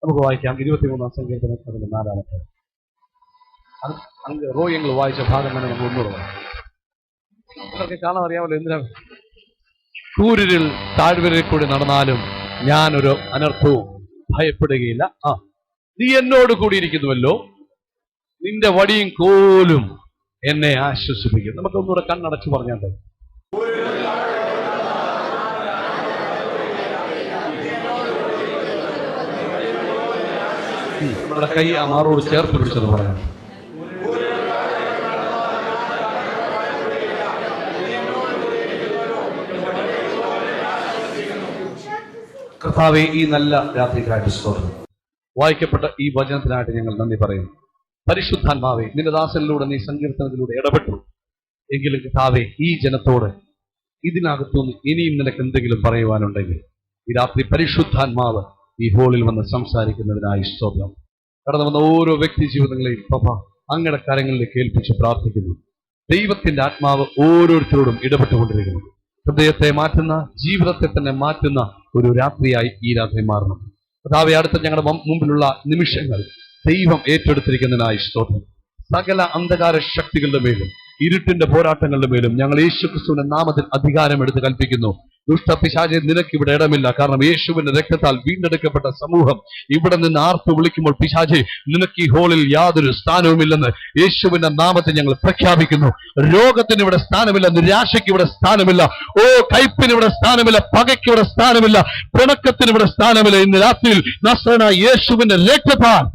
നമുക്ക് വായിക്കാം 23-ാം സങ്കീർത്തനം 4-ാമത്തെ റോയങ്ങൾ വായിച്ച ഭാഗം തന്നെ നമുക്ക് ഒന്നുകൂടെ വായിക്കാം. നിങ്ങൾക്ക് കാണാൻ അറിയാമല്ലോ എന്തിനാ. കൂരിൽ താഴ്വരയിൽ കൂടി നടന്നാലും ഞാനൊരു അനർത്ഥവും ഭയപ്പെടുകയില്ല. നീ എന്നോട് കൂടിയിരിക്കുന്നുവല്ലോ, നിന്റെ വടിയും കോലും എന്നെ ആശ്വസിപ്പിക്കും. നമുക്ക് ഒന്നുകൂടെ കണ്ണടച്ചു പറഞ്ഞാൽ നമ്മുടെ കൈ ആ മാറോട് ചേർത്ത് പിടിച്ചത് പറയാം. കർത്താവേ, ഈ നല്ല രാത്രിക്കായിട്ട് സ്തോത്രം. വായിക്കപ്പെട്ട ഈ വചനത്തിനായിട്ട് ഞങ്ങൾ നന്ദി പറയുന്നു. പരിശുദ്ധാത്മാവേ, നിന്റെ ദാസനിലൂടെ നീ സങ്കീർത്തനത്തിലൂടെ ഇടപെട്ടു. എങ്കിലും കർത്താവേ, ഈ ജനത്തോട് ഇതിനകത്തുനിന്ന് ഇനിയും നിനക്ക് എന്തെങ്കിലും പറയുവാനുണ്ടെങ്കിൽ ഈ രാത്രി പരിശുദ്ധാത്മാവ് ഈ ഹോളിൽ വന്ന് സംസാരിക്കുന്നതിനായി സ്തോത്രം. കടന്നു വന്ന ഓരോ വ്യക്തി ജീവിതങ്ങളെയും പപ്പ അങ്ങയുടെ കാര്യങ്ങളിലേക്ക് ഏൽപ്പിച്ച് പ്രാർത്ഥിക്കുന്നു. ദൈവത്തിന്റെ ആത്മാവ് ഓരോരുത്തരോടും ഇടപെട്ടുകൊണ്ടിരിക്കുന്നു. ഹൃദയത്തെ മാറ്റുന്ന, ജീവിതത്തെ തന്നെ മാറ്റുന്ന ഒരു രാത്രിയായി ഈ രാത്രി മാറണം. കർത്താവേ, അടുത്ത ഞങ്ങളുടെ മുമ്പിലുള്ള നിമിഷങ്ങൾ ദൈവം ഏറ്റെടുത്തിരിക്കുന്നതിനായി സ്തോത്രം. സകല അന്ധകാര ശക്തികളുടെ മേലും ഇരുട്ടിന്റെ പോരാട്ടങ്ങളുടെ മേലും ഞങ്ങൾ യേശുക്രിസ്തുവിന്റെ നാമത്തിൽ അധികാരം എടുത്ത് കൽപ്പിക്കുന്നു. ദുഷ്ടപിശാചേ, നിനക്ക് ഇവിടെ ഇടമില്ല. കാരണം യേശുവിന്റെ രക്തത്താൽ വീണ്ടെടുക്കപ്പെട്ട സമൂഹം ഇവിടെ നിന്ന് ആർത്തു വിളിക്കുമ്പോൾ പിശാചേ, നിനക്ക് ഈ ഹോളിൽ യാതൊരു സ്ഥാനവുമില്ലെന്ന് യേശുവിന്റെ നാമത്തിൽ ഞങ്ങൾ പ്രഖ്യാപിക്കുന്നു. രോഗത്തിന് ഇവിടെ സ്ഥാനമില്ല, നിരാശയ്ക്ക് ഇവിടെ സ്ഥാനമില്ല, കയ്പിന് ഇവിടെ സ്ഥാനമില്ല, പകയ്ക്ക് ഇവിടെ സ്ഥാനമില്ല, പിണക്കത്തിന് ഇവിടെ സ്ഥാനമില്ല. ഇന്ന് രാത്രിയിൽ നസ്രനായ യേശുവിന്റെ രക്തത്താൽ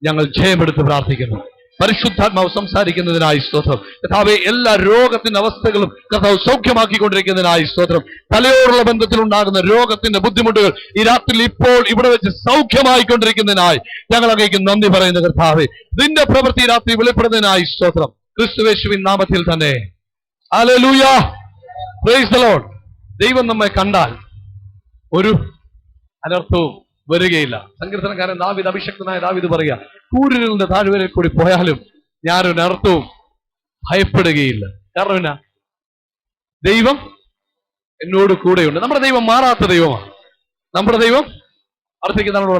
ഞങ്ങൾ ജയമെടുത്ത് പ്രാർത്ഥിക്കുന്നു. പരിശുദ്ധാത്മാവ് സംസാരിക്കുന്നതിനായി സ്തോത്രം. കർത്താവേ, എല്ലാ രോഗത്തിന്റെ അവസ്ഥകളും കർത്താവ് സൗഖ്യമാക്കിക്കൊണ്ടിരിക്കുന്നതിനായി സ്തോത്രം. തലയോടുള്ള ബന്ധത്തിലുണ്ടാകുന്ന രോഗത്തിന്റെ ബുദ്ധിമുട്ടുകൾ ഈ രാത്രിയിൽ ഇപ്പോൾ ഇവിടെ വെച്ച് സൗഖ്യമായിക്കൊണ്ടിരിക്കുന്നതിനായി ഞങ്ങൾ അങ്ങേക്ക് നന്ദി പറയുന്നു. കർത്താവേ, നിന്റെ പ്രവൃത്തി രാത്രി വെളിപ്പെടുന്നതിനായി സ്തോത്രം. ക്രിസ്തുയേശുവിൻ നാമത്തിൽ തന്നെ. Hallelujah, price the Lord. ദൈവം നമ്മെ കണ്ടാൽ ഒരു അനർത്ഥവും വരികയില്ല. സങ്കീർത്തനക്കാരൻ ദാവീദ്, അഭിഷക്തനായ ദാവീദ് പറയുക, കൂരിലിന്റെ താഴ്വരയിൽ കൂടി പോയാലും ഞാനൊരു അനർത്ഥവും ഭയപ്പെടുകയില്ല. കാരണം എന്നാ? ദൈവം എന്നോട് കൂടെയുണ്ട്. നമ്മുടെ ദൈവം മാറാത്ത ദൈവമാണ്. നമ്മുടെ ദൈവം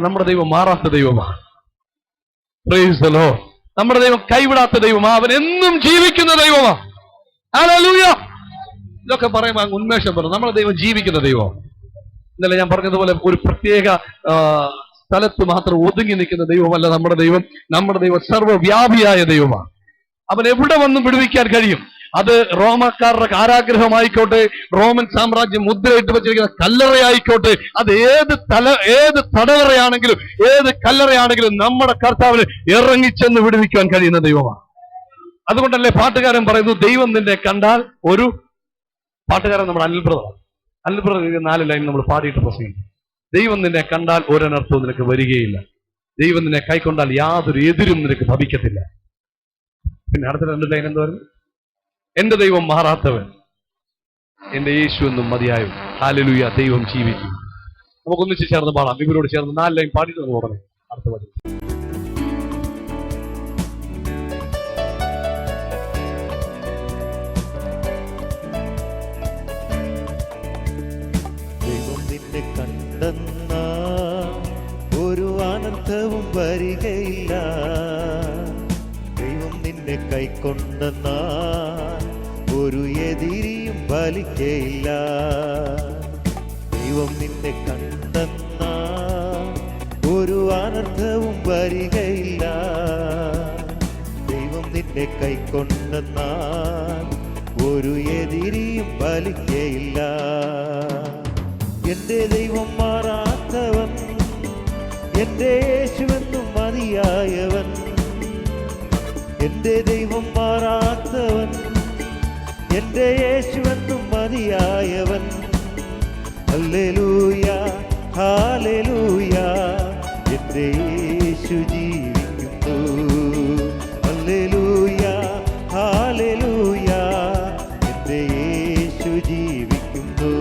നമ്മുടെ ദൈവം മാറാത്ത ദൈവമാണ്. Price the Lord. നമ്മുടെ ദൈവം കൈവിടാത്ത ദൈവമാണ്. അവൻ എന്നും ജീവിക്കുന്ന ദൈവമാണ്. ഹല്ലേലൂയ. ഇതൊക്കെ പറയുമ്പോൾ ഉന്മേഷം പറഞ്ഞു. നമ്മുടെ ദൈവം ജീവിക്കുന്ന ദൈവമാണ്. ഇന്നലെ ഞാൻ പറഞ്ഞതുപോലെ ഒരു പ്രത്യേക സ്ഥലത്ത് മാത്രം ഒതുങ്ങി നിൽക്കുന്ന ദൈവമല്ല നമ്മുടെ ദൈവം. നമ്മുടെ ദൈവം സർവ്വവ്യാപിയായ ദൈവമാണ്. അവൻ എവിടെ വന്നും വിടുവിക്കാൻ കഴിയും. അത് റോമക്കാരുടെ കാരാഗ്രഹമായിക്കോട്ടെ, റോമൻ സാമ്രാജ്യം മുദ്രയിട്ട് വെച്ചിരിക്കുന്ന കല്ലറയായിക്കോട്ടെ, അത് ഏത് തടവറയാണെങ്കിലും ഏത് കല്ലറയാണെങ്കിലും നമ്മുടെ കർത്താവിന് ഇറങ്ങിച്ചെന്ന് വിടുവിക്കാൻ കഴിയുന്ന ദൈവമാണ്. അതുകൊണ്ടല്ലേ പാട്ടുകാരൻ പറയുന്നു, ദൈവം നിന്നെ കണ്ടാൽ ഒരു പാട്ടുകാരൻ നമ്മുടെ അനിൽബ്രദറാണ്. അനിൽബ്രദർ 4 ലൈൻ നമ്മൾ പാടിയിട്ട് പ്രസംഗിക്കും. ദൈവം നിന്നെ കണ്ടാൽ ഒരനർത്ഥവും നിനക്ക് വരികയില്ല. ദൈവം നിന്നെ കൈക്കൊണ്ടാൽ യാതൊരു എതിരും നിനക്ക് ഭവിക്കത്തില്ല. പിന്നെ അടുത്ത 2 ലൈൻ എന്തായിരുന്നു? എന്റെ ദൈവം മാറാത്തവൻ, എന്റെ യേശു എന്നും മതിയായും. ഹല്ലേലൂയ, ദൈവം ജീവിക്കും. നമുക്കൊന്നിച്ച് ചേർന്ന് പാടാം. ഇവരോട് ചേർന്ന് 4 ലൈൻ പാടിയിട്ട് നമുക്ക് പറയാം അടുത്ത വചനം. ഒരു അനർത്ഥവും വരികയില്ല. ദൈവം നിന്നെ കൈക്കൊണ്ടെന്നാൽ ഒരു എതിരിയും ഫലിക്കയില്ല. ദൈവം നിന്നെ കണ്ടെന്നാൽ ഒരു അനർത്ഥവും വരികയില്ല. ദൈവം നിന്നെ കൈക്കൊണ്ടെന്നാൽ ഒരു എതിരിയും ഫലിക്കയില്ല. എന്റെ ദൈവം മാറാത്തവൻ, എന്റെ യേശുവെന്നും മതിയായവൻ. എന്റെ ദൈവം മാറാത്തവൻ, എന്റെ യേശുവെന്നും മതിയായവൻ. ഹല്ലേലൂയ, ഹല്ലേലൂയ, എന്റെ യേശു ജീവിക്കുന്നു. ഹല്ലേലൂയ, ഹല്ലേലൂയ, എന്റെ യേശു ജീവിക്കുന്നു.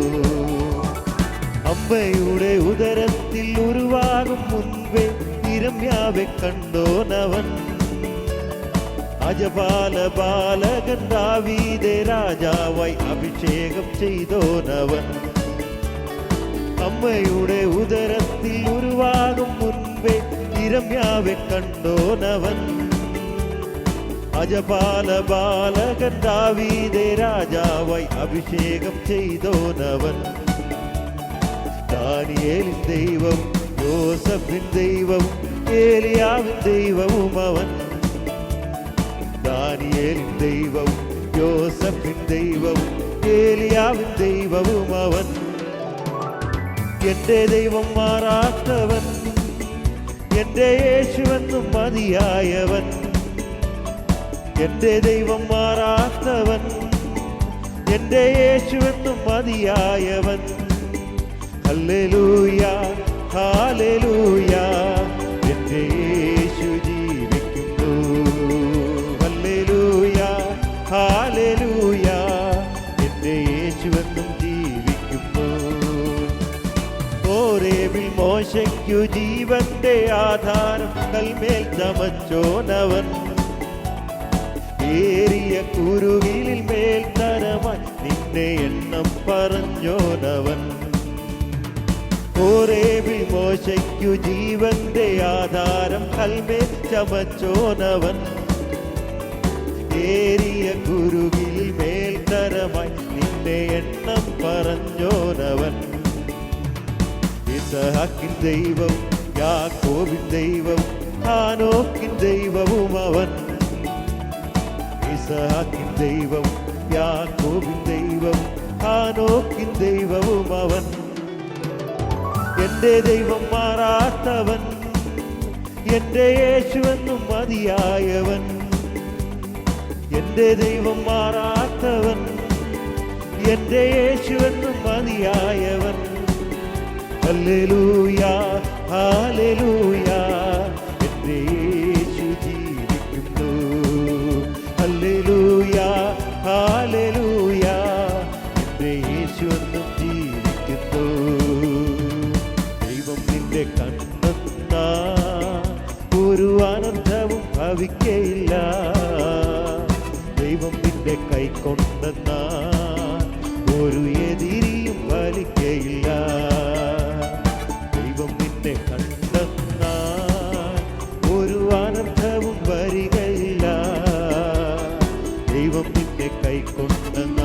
അമ്മയുടെ ഉദരത്തിൽ ഉരുവാകും മുൻപേ ഇരമ്യാവെ കണ്ടോനവൻ. അജപാല ബാലകൻ ദാവീദെ രാജാവായി അഭിഷേകം ചെയ്തോനവൻ. അമ്മയുടെ ഉദരത്തിൽ ഉരുവാകും മുൻപേ ഇരമ്യാവെ കണ്ടോനവൻ. അജപാല ബാലകൻ ദാവീദെ രാജാവായി അഭിഷേകം ചെയ്തോനവൻ. ദാനിയേലിൻ ദൈവവും യോസഫിൻ ദൈവവും ഏലിയാവിൻ ദൈവവും അവൻ. ദാനിയേലിൻ ദൈവവും യോസഫിൻ ദൈവവും ഏലിയാവിൻ ദൈവവും അവൻ. എന്റെ ദൈവം മാറാത്തവൻ, എന്റെ യേശുവെന്നും മതിയായവൻ. എന്റെ ദൈവം മാറാത്തവൻ, എന്റെ യേശുവെന്നും മതിയായവൻ. ഹല്ലേലൂയ ഹല്ലേലൂയ, എന്റെ യേശു ജീവിക്കുന്നു. ഹല്ലേലൂയ ഹല്ലേലൂയ, എന്റെ യേശുവെന്നും ജീവിക്കുന്നു. ഹോരേബിൽ മോശയ്ക്കു ജീവന്റെ ആധാരം കൽമേൽ ചമച്ചോനവൻ. ഏറിയ കുരുവിലിൽ മേൽത്തരമായി നിന്നെ എണ്ണം പറഞ്ഞോനവൻ. ഹോരേബിൽ മോശയ്ക്കു ജീവന്റെ ആധാരം കൽമേൽ ചമച്ചോനവൻ. ഏറിയ കുരുവിലിൽ മേൽത്തരമായി നിന്നെ എണ്ണം പറഞ്ഞോനവൻ. ഇസഹാക്കിൻ ദൈവം യാക്കോബിൻ ദൈവം ഹാനോക്കിൻ ദൈവവും അവൻ. ഇസഹാക്കിൻ ദൈവം യാക്കോബിൻ ദൈവം ഹാനോക്കിൻ ദൈവവും അവൻ. എന്റെ ദൈവം മാറാത്തവൻ, എന്റെ യേശുവെന്നും മതിയായവൻ. എന്റെ ദൈവം മാറാത്തവൻ, എന്റെ യേശുവെന്നും മതിയായവൻ. ഹല്ലേലൂയ ഹല്ലേലൂയ, എന്റെ യേശു ജീവിക്കുന്നു. ഹല്ലേലൂയ ഹല്ലേലൂയ, എന്റെ യേശുവെന്നും ജീവിക്കുന്നു. ദൈവം നിന്റെ കണ്ണെന്ന ഒരു അനർത്ഥവും ഭവിക്കയില്ല. ദൈവം നിന്റെ കൈക്കൊണ്ടെന്ന ഒരു എതിരിയും വലിക്കയില്ല. ദൈവം നിന്നെ കണ്ടെന്ന ഒരു അനർത്ഥവും വരികയില്ല. ദൈവം നിന്നെ കൈക്കൊണ്ടെന്ന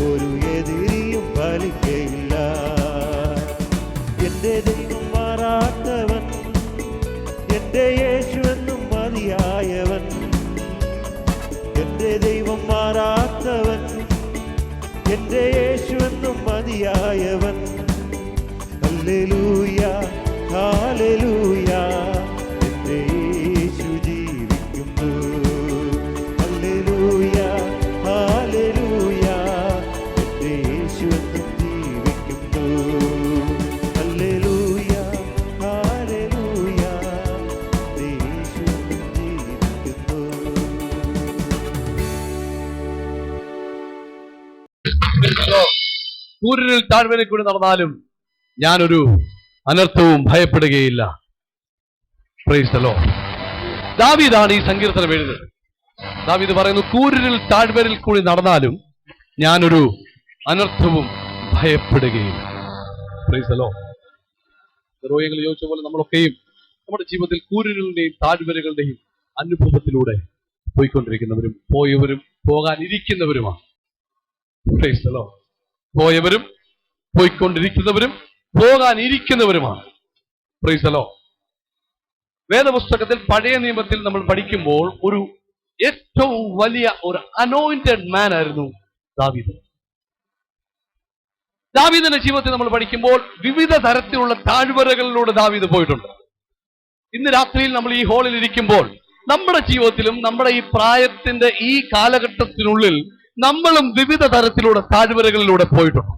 ഒരു എതിരിയും വലിക്കയില്ല. എന്റെ ദൈവം മാറാത്തവൻ, എന്റെ യേശുവെന്നും മതിയായവൻ. എന്റെ ദൈവം മാറാത്തവൻ, എന്റെ യേശുവെന്നും മതിയായവൻ. ഹല്ലേലൂയ ഹല്ലേലൂയ, എന്റെ യേശു ജീവിക്കുന്നു. ഹല്ലേലൂയ ഹല്ലേലൂയ, എന്റെ യേശുവെന്നും ജീവിക്കുന്നു. ഹല്ലേലൂയ ഹല്ലേലൂയ, എന്റെ യേശുവെന്നും ജീവിക്കുന്നു. സൂര്യനിൽ താഴ്വരയിൽ കൂടി നടന്നാലും ഞാനൊരു അനർത്ഥവും ഭയപ്പെടുകയില്ല. Praise the Lord. ദാവീദാണ് ഈ സങ്കീർത്തനം എഴുതുന്നത്. ദാവീദ് പറയുന്നു, സൂര്യനിൽ താഴ്വരയിൽ കൂടി നടന്നാലും ഞാനൊരു അനർത്ഥവും ഭയപ്പെടുകയില്ല. Praise the Lord. റോയങ്ങൾ ചോദിച്ച പോലെ നമ്മളൊക്കെയും നമ്മുടെ ജീവിതത്തിൽ സൂര്യനുകളുടെയും താഴ്വരകളുടെയും അനുഭവത്തിലൂടെ പോയിക്കൊണ്ടിരിക്കുന്നവരും പോയവരും പോകാനിരിക്കുന്നവരുമാണ്. Praise the Lord. പോയവരും പോയിക്കൊണ്ടിരിക്കുന്നവരും പോകാനിരിക്കുന്നവരുമാണ്. Praise the Lord. വേദപുസ്തകത്തിൽ പഴയ നിയമത്തിൽ നമ്മൾ പഠിക്കുമ്പോൾ ഒരു ഏറ്റവും വലിയ ഒരു അനോയിന്റഡ് മാൻ ആയിരുന്നു ദാവീദ്. ദാവീദിന്റെ ജീവിതത്തിൽ നമ്മൾ പഠിക്കുമ്പോൾ വിവിധ തരത്തിലുള്ള താഴ്വരകളിലൂടെ ദാവീദ് പോയിട്ടുണ്ട്. ഇന്ന് രാത്രിയിൽ നമ്മൾ ഈ ഹാളിൽ ഇരിക്കുമ്പോൾ നമ്മുടെ ജീവിതത്തിലും നമ്മുടെ ഈ പ്രായത്തിന്റെ ഈ കാലഘട്ടത്തിനുള്ളിൽ നമ്മളും വിവിധ തരത്തിലുള്ള താഴ്വരകളിലൂടെ പോയിട്ടുണ്ട്.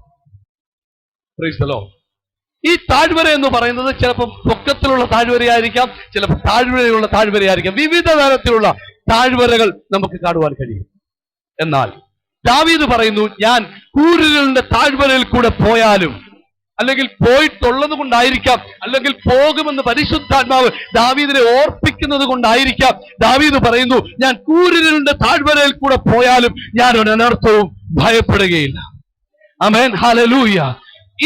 Price the Lord. ഈ താഴ്വര എന്ന് പറയുന്നത് ചിലപ്പോൾ പൊക്കത്തിലുള്ള താഴ്വരയായിരിക്കാം, ചിലപ്പോൾ താഴ്വരയുള്ള താഴ്വരയായിരിക്കാം. വിവിധ തരത്തിലുള്ള താഴ്വരകൾ നമുക്ക് കാണുവാൻ കഴിയും. എന്നാൽ ദാവീദ് പറയുന്നു, ഞാൻ കൂരിരുളിന്റെ താഴ്വരയിൽ കൂടെ പോയാലും, അല്ലെങ്കിൽ പോയിട്ടുള്ളത് കൊണ്ടായിരിക്കാം, അല്ലെങ്കിൽ പോകുമെന്ന് പരിശുദ്ധാത്മാവ് ദാവീദിനെ ഓർപ്പിക്കുന്നത് കൊണ്ടായിരിക്കാം, ദാവീദ് പറയുന്നു, ഞാൻ കൂരിരുളിന്റെ താഴ്വരയിൽ കൂടെ പോയാലും ഞാൻ ഒരു അനർത്ഥവും ഭയപ്പെടുകയില്ല. Amen hallelujah.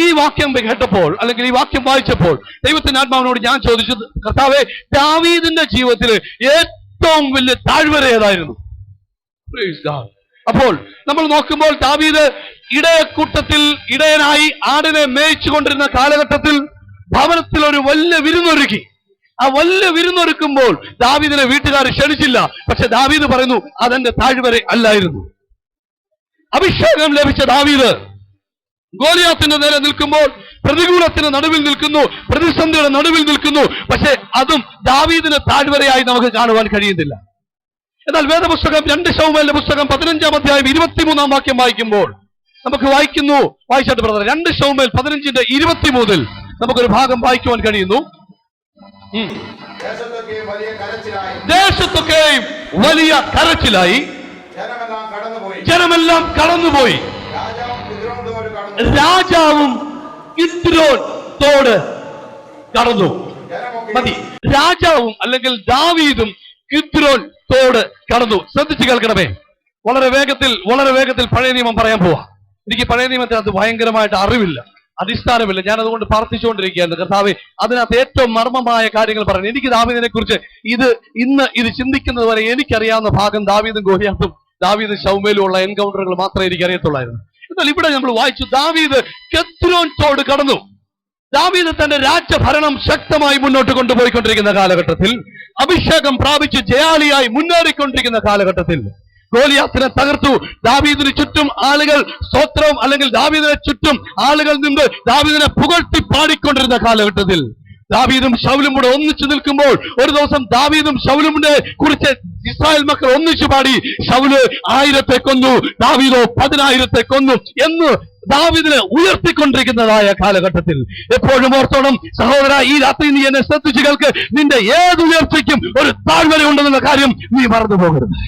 ഈ വാക്യം കേട്ടപ്പോൾ അല്ലെങ്കിൽ ഈ വാക്യം വായിച്ചപ്പോൾ ദൈവത്തിന്റെ ആത്മാവിനോട് ഞാൻ ചോദിച്ചത്, കർത്താവേ, ദാവീദിന്റെ ജീവിതത്തിൽ ഏറ്റവും വലിയ താഴ്വര ഏതായിരുന്നു? Praise God. അപ്പോൾ നമ്മൾ നോക്കുമ്പോൾ ദാവീദ് ഇടയക്കൂട്ടത്തിൽ ഇടയനായി ആടിനെ മേയിച്ചുകൊണ്ടിരുന്ന കാലഘട്ടത്തിൽ ഭവനത്തിൽ ഒരു വലിയ വിരുന്നൊരുക്കി. ആ വലിയ വിരുന്നൊരുക്കുമ്പോൾ ദാവീദിനെ വീട്ടുകാർ ക്ഷണിച്ചില്ല. പക്ഷെ ദാവീദ് പറയുന്നു, അതെന്റെ താഴ്വര അല്ലായിരുന്നു. അഭിഷേകം ലഭിച്ച ദാവീദ് ഗോലിയാത്തിന്റെ നേരെ നിൽക്കുമ്പോൾ പ്രതികൂലത്തിന് നടുവിൽ നിൽക്കുന്നു, പ്രതിസന്ധിയുടെ നടുവിൽ നിൽക്കുന്നു. പക്ഷെ അതും ദാവീദിന് താഴ്വരയായി നമുക്ക് കാണുവാൻ കഴിയുന്നില്ല. എന്നാൽ വേദപുസ്തകം 2 ശമൂവേലിന്റെ പുസ്തകം 15-ാം അധ്യായം 23-ാം വാക്യം വായിക്കുമ്പോൾ നമുക്ക് വായിച്ചാട്ട് ബ്രദർ, 2 ശമൂവേൽ 15-23 നമുക്കൊരു ഭാഗം വായിക്കുവാൻ കഴിയുന്നു. ദേശത്തൊക്കെയും വലിയ കരച്ചിലായി, ജനമെല്ലാം കടന്നുപോയി, രാജാവും കിദ്രോൻ തോട് കടന്നു. മതി, രാജാവും അല്ലെങ്കിൽ ദാവീദും കിദ്രോൻ തോട് കടന്നു. ശ്രദ്ധിച്ചു കേൾക്കണമേ. വളരെ വേഗത്തിൽ പഴയ നിയമം പറയാൻ പോവാ. എനിക്ക് പഴയ നിയമത്തിനകത്ത് ഭയങ്കരമായിട്ട് അറിവില്ല, അടിസ്ഥാനമില്ല. ഞാൻ അതുകൊണ്ട് പ്രാർത്ഥിച്ചുകൊണ്ടിരിക്കുകയാണ്, കർത്താവേ, അതിനകത്ത് ഏറ്റവും മർമ്മമായ കാര്യങ്ങൾ പറയുന്നത്. എനിക്ക് ദാവീദിനെ കുറിച്ച് ഇത് ചിന്തിക്കുന്നത് വരെ എനിക്കറിയാവുന്ന ഭാഗം ദാവീദും ഗോലിയാത്തും ദാവീദും ശമൂവേലും ഉള്ള എൻകൗണ്ടറുകൾ മാത്രമേ എനിക്ക് അറിയത്തുള്ളായിരുന്നു. എന്നാൽ ഇവിടെ നമ്മൾ വായിച്ചു, ദാവീദ് കിദ്രോൻ തോട് കടന്നു. ദാവീദ് തന്റെ രാജ്യഭരണം ശക്തമായി മുന്നോട്ട് കൊണ്ടുപോയിക്കൊണ്ടിരിക്കുന്ന കാലഘട്ടത്തിൽ, അഭിഷേകം പ്രാപിച്ച് ജയാളിയായി മുന്നേറിക്കൊണ്ടിരിക്കുന്ന കാലഘട്ടത്തിൽ ഗോലിയാത്തിനെ തകർത്തു. ദാവീദിന് ചുറ്റും ആളുകൾ സ്തോത്രം അല്ലെങ്കിൽ ദാവീദിനെ ചുറ്റും ആളുകൾ നിന്ന് ദാവീദിനെ പുകഴ്ത്തി പാടിക്കൊണ്ടിരുന്ന കാലഘട്ടത്തിൽ ദാവീദും ശൗലും കൂടെ ഒന്നിച്ചു നിൽക്കുമ്പോൾ ഒരു ദിവസം ദാവീദും ശൗലുമിനെ കുറിച്ച് ഇസ്രായേൽ മക്കൾ ഒന്നിച്ചു പാടി, ശൗല് 1000 കൊന്നു, ദാവീദോ 10,000 കൊന്നു എന്ന് ദാവീദിനെ ഉയർത്തിക്കൊണ്ടിരിക്കുന്നതായ കാലഘട്ടത്തിൽ എപ്പോഴും ഓർത്തോണം സഹോദര, ഈ രാത്രി നീ എന്നെ ശ്രദ്ധിച്ചു കേൾക്ക്. നിന്റെ ഏത് ഉയർച്ചയ്ക്കും ഒരു താഴ്വര ഉണ്ടെന്നുള്ള കാര്യം നീ മറന്നു പോകരുത്.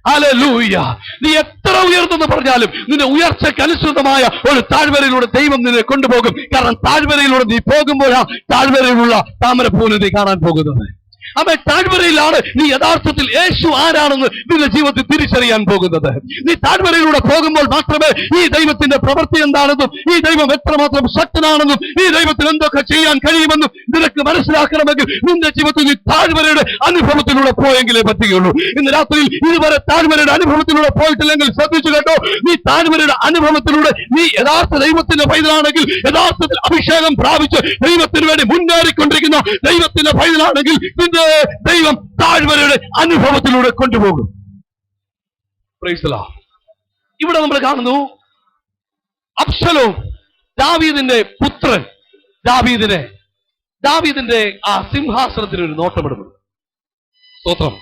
ഹല്ലേലൂയ. നീ എത്ര ഉയർന്നെന്ന് പറഞ്ഞാലും നിന്റെ ഉയർച്ചയ്ക്ക് അനുസൃതമായ ഒരു താഴ്വരയിലൂടെ ദൈവം നിന്നെ കൊണ്ടുപോകും. കാരണം താഴ്വരയിലൂടെ നീ പോകുമ്പോഴാ താഴ്വരയിലുള്ള താമരപ്പൂവിനെ നീ കാണാൻ പോകുന്നത്. അവൻ താഴ്വരയിലാണ് നീ യഥാർത്ഥത്തിൽ യേശു ആരാണെന്ന് നിന്റെ ജീവിതത്തിൽ തിരിച്ചറിയാൻ പോകുന്നത്. നീ താഴ്വരയിലൂടെ പോകുമ്പോൾ മാത്രമേ ഈ ദൈവത്തിന്റെ പ്രവൃത്തി എന്താണെന്നും ഈ ദൈവം എത്രമാത്രം ശക്തനാണെന്നും ഈ ദൈവത്തിന് എന്തൊക്കെ ചെയ്യാൻ കഴിയുമെന്നും നിനക്ക് മനസ്സിലാക്കണമെങ്കിൽ നിന്റെ ജീവിതത്തിൽ നീ താഴ്വരയുടെ അനുഭവത്തിലൂടെ പോയെങ്കിലേ പറ്റുകയുള്ളൂ. ഇന്ന് രാത്രിയിൽ ഇതുവരെ താഴ്വരയുടെ അനുഭവത്തിലൂടെ പോയിട്ടില്ലെങ്കിൽ ശ്രദ്ധിച്ചു കേട്ടോ, നീ താഴ്വരയുടെ അനുഭവത്തിലൂടെ നീ യഥാർത്ഥ ദൈവത്തിന്റെ പൈതലാണെങ്കിൽ, യഥാർത്ഥത്തിൽ അഭിഷേകം പ്രാപിച്ച് ദൈവത്തിന് വേണ്ടി മുന്നേറിക്കൊണ്ടിരിക്കുന്ന ദൈവത്തിന്റെ പൈതലാണെങ്കിൽ നിന്റെ ദൈവം താഴ്വരയുടെ അനുഭവത്തിലൂടെ കൊണ്ടുപോകും. Price the Lord. ഇവിടെ നമ്മൾ കാണുന്നു അബ്ശലോം, ദാവീദിന്റെ പുത്രൻ, ദാവീദിന്റെ ആ സിംഹാസനത്തിന് ഒരു നോട്ടമിടുന്നു. സ്തോത്രം.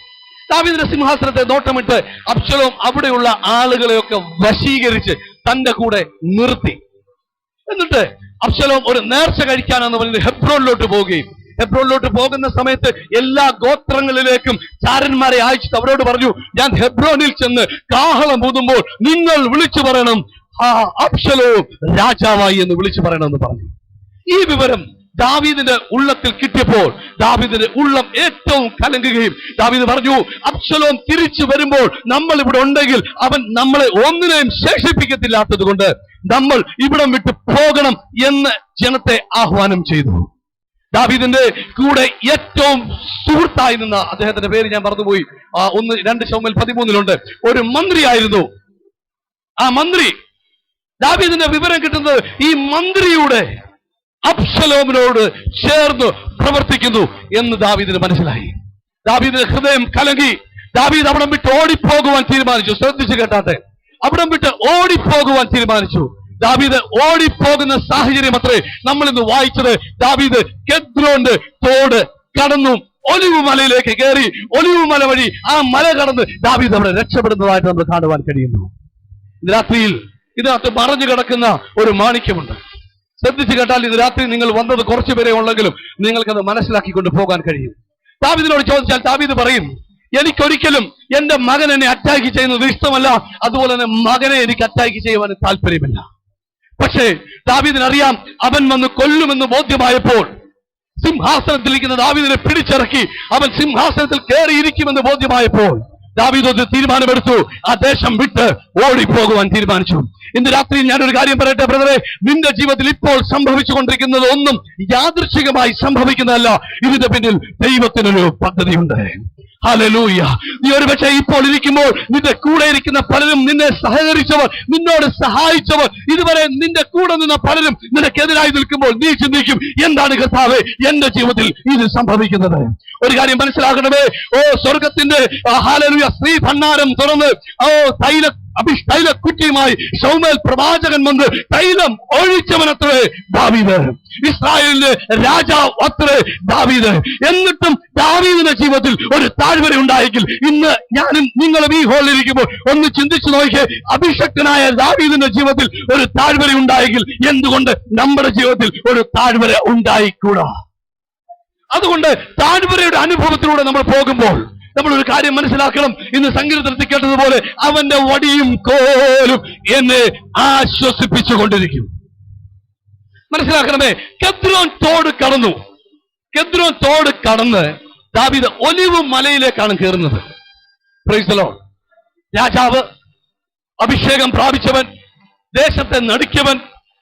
ദാവീദിന്റെ സിംഹാസനത്തെ നോട്ടമിട്ട് അബ്ശലോം അവിടെയുള്ള ആളുകളെയൊക്കെ വശീകരിച്ച് തന്റെ കൂടെ നിർത്തി. എന്നിട്ട് അബ്ശലോം ഒരു നേർച്ച കഴിക്കാനെന്ന് പറഞ്ഞ് ഹെബ്രോനിലോട്ട് പോവുകയും, ഹെബ്രോനിലോട്ട് പോകുന്ന സമയത്ത് എല്ലാ ഗോത്രങ്ങളിലേക്കും ചാരന്മാരെ അയച്ചിട്ട് അവരോട് പറഞ്ഞു, ഞാൻ ഹെബ്രോനിൽ ചെന്ന് കാഹളം ഊതുമ്പോൾ നിങ്ങൾ വിളിച്ചു പറയണം, അബ്ശലോം രാജാവായി എന്ന് വിളിച്ചു പറയണമെന്ന് പറഞ്ഞു. ഈ വിവരം ദാവീദിന്റെ ഉള്ളത്തിൽ കിട്ടിയപ്പോൾ ദാവീദിന്റെ ഉള്ളം ഏറ്റവും കലങ്ങുകയും ദാവീദ് പറഞ്ഞു, അബ്ശലോം തിരിച്ചു വരുമ്പോൾ നമ്മൾ ഇവിടെ ഉണ്ടെങ്കിൽ അവൻ നമ്മളെ ഒന്നിനെയും ശേഷിപ്പിക്കത്തില്ലാത്തത് കൊണ്ട് നമ്മൾ ഇവിടം വിട്ട് പോകണം എന്ന് ജനത്തെ ആഹ്വാനം ചെയ്തു. ദാവീദിന്റെ കൂടെ ഏറ്റവും സുഹൃത്തായി നിന്ന, അദ്ദേഹത്തിന്റെ പേര് ഞാൻ മറന്നുപോയി, 2 ശമൂവേൽ 13 ഒരു മന്ത്രിയായിരുന്നു. ആ മന്ത്രി, ദാവീദിന്റെ വിവരം കിട്ടുന്നത് ഈ മന്ത്രിയുടെ അബ്ശലോമിനോട് ചേർന്ന് പ്രവർത്തിക്കുന്നു എന്ന് ദാവീദിന് മനസ്സിലായി. ദാവീദിന്റെ ഹൃദയം കലങ്ങി. ദാവീദ് അവിടം വിട്ട് ഓടിപ്പോകുവാൻ തീരുമാനിച്ചു. ശ്രദ്ധിച്ചു കേട്ടാട്ടെ, അവിടം വിട്ട് ഓടിപ്പോകുവാൻ തീരുമാനിച്ചു. ദാവീദ് ഓടിപ്പോകുന്ന സാഹചര്യം അത്രേ നമ്മൾ ഇന്ന് വായിച്ചത്. ദാവീദ് കിദ്രോന്റെ തോട് കടന്നു ഒലിവ് മലയിലേക്ക് കയറി, ഒലിവ് മല വഴി ആ മല കടന്ന് ദാവീദ് അവിടെ രക്ഷപ്പെടുന്നതായിട്ട് നമ്മൾ കാണുവാൻ കഴിയുന്നു. ഇന്ന് രാത്രിയിൽ ഇതിനകത്ത് മറഞ്ഞു കിടക്കുന്ന ഒരു മാണിക്യമുണ്ട്. ശ്രദ്ധിച്ചു കേട്ടാൽ ഇത് രാത്രി നിങ്ങൾ വന്നത് കുറച്ചു പേരെ ഉള്ളെങ്കിലും നിങ്ങൾക്കത് മനസ്സിലാക്കിക്കൊണ്ട് പോകാൻ കഴിയും. ദാവീദിനോട് ചോദിച്ചാൽ ദാവീദ് പറയും, എനിക്കൊരിക്കലും എന്റെ മകൻ എന്നെ അറ്റാക്ക് ചെയ്യുന്നത് ഇഷ്ടമല്ല, അതുപോലെ തന്നെ മകനെ എനിക്ക് അറ്റാക്ക് ചെയ്യുവാൻ താല്പര്യമില്ല. പക്ഷേ ദാവീദിനറിയാം അവൻ വന്ന് കൊല്ലുമെന്ന് ബോധ്യമായപ്പോൾ, സിംഹാസനത്തിലിരിക്കുന്ന ദാവീദിനെ പിടിച്ചിറക്കി അവൻ സിംഹാസനത്തിൽ കയറിയിരിക്കുമെന്ന് ബോധ്യമായപ്പോൾ ദാവീദ് ഒരു തീരുമാനമെടുത്തു. ആ ദേശം വിട്ട് ഓടിപ്പോകുവാൻ തീരുമാനിച്ചു. ഇന്ന് രാത്രി ഞാനൊരു കാര്യം പറയട്ടെ ബ്രദറെ, നിന്റെ ജീവിതത്തിൽ ഇപ്പോൾ സംഭവിച്ചുകൊണ്ടിരിക്കുന്നത് ഒന്നും യാദൃച്ഛികമായി സംഭവിക്കുന്നതല്ല. ഇതിന്റെ പിന്നിൽ ദൈവത്തിനൊരു പദ്ധതിയുണ്ട്. ഹല്ലേലൂയ. നീ ഒരുപക്ഷെ ഇപ്പോൾ ഇരിക്കുമ്പോൾ നിന്റെ കൂടെ ഇരിക്കുന്ന പലരും, നിന്നെ സഹകരിച്ചവർ, നിന്നോട് സഹായിച്ചവർ, ഇതുവരെ നിന്റെ കൂടെ നിന്ന പലരും നിനക്കെതിരായി നിൽക്കുമ്പോൾ നീ ചിന്തിക്കും, എന്താണ് കർത്താവേ എന്റെ ജീവിതത്തിൽ ഇത് സംഭവിക്കുന്നത്? ഒരു കാര്യം മനസ്സിലാക്കണമേ, സ്വർഗത്തിന്റെ ഹല്ലേലൂയ ശ്രീ ഭണ്ഡാരം തുറന്ന് തൈല കുറ്റിയുമായി ശൗമേൽ പ്രവാചകൻ വന്ന് തൈലം ഒഴിച്ചവനത്രേ ദാവീദ്. ഇസ്രായേലിന്റെ രാജാവ് അത്രേ ദാവീദ്. എന്നിട്ടും ദാവീദിന്റെ ജീവിതത്തിൽ ഒരു താഴ്വര ഉണ്ടായെങ്കിൽ ഇന്ന് ഞാനും നിങ്ങളും ഈ ഹോളിൽ ഇരിക്കുമ്പോൾ ഒന്ന് ചിന്തിച്ചു നോക്കിയേ, അഭിഷക്തനായ ദാവീദിന്റെ ജീവിതത്തിൽ ഒരു താഴ്വര ഉണ്ടായെങ്കിൽ എന്തുകൊണ്ട് നമ്മുടെ ജീവിതത്തിൽ ഒരു താഴ്വര ഉണ്ടായിക്കൂടാ? അതുകൊണ്ട് താഴ്വരയുടെ അനുഭവത്തിലൂടെ നമ്മൾ പോകുമ്പോൾ നമ്മൾ ഒരു കാര്യം മനസ്സിലാക്കണം. ഇന്ന് സങ്കീർത്തനത്തിൽ കേട്ടതുപോലെ അവന്റെ വടിയും കോലും എന്നെ ആശ്വസിപ്പിച്ചുകൊണ്ടിരിക്കും. മനസ്സിലാക്കണമേ, കെദ്രോൻ തോട് കടന്നു. കെദ്രോൻ തോട് കടന്ന് ദാവീദ് ഒലിവ് മലയിലേക്കാണ് കയറുന്നത്. Price the Lord. രാജാവ്, അഭിഷേകം പ്രാപിച്ചവൻ, ദേശത്തെ നടുക്കിയവൻ,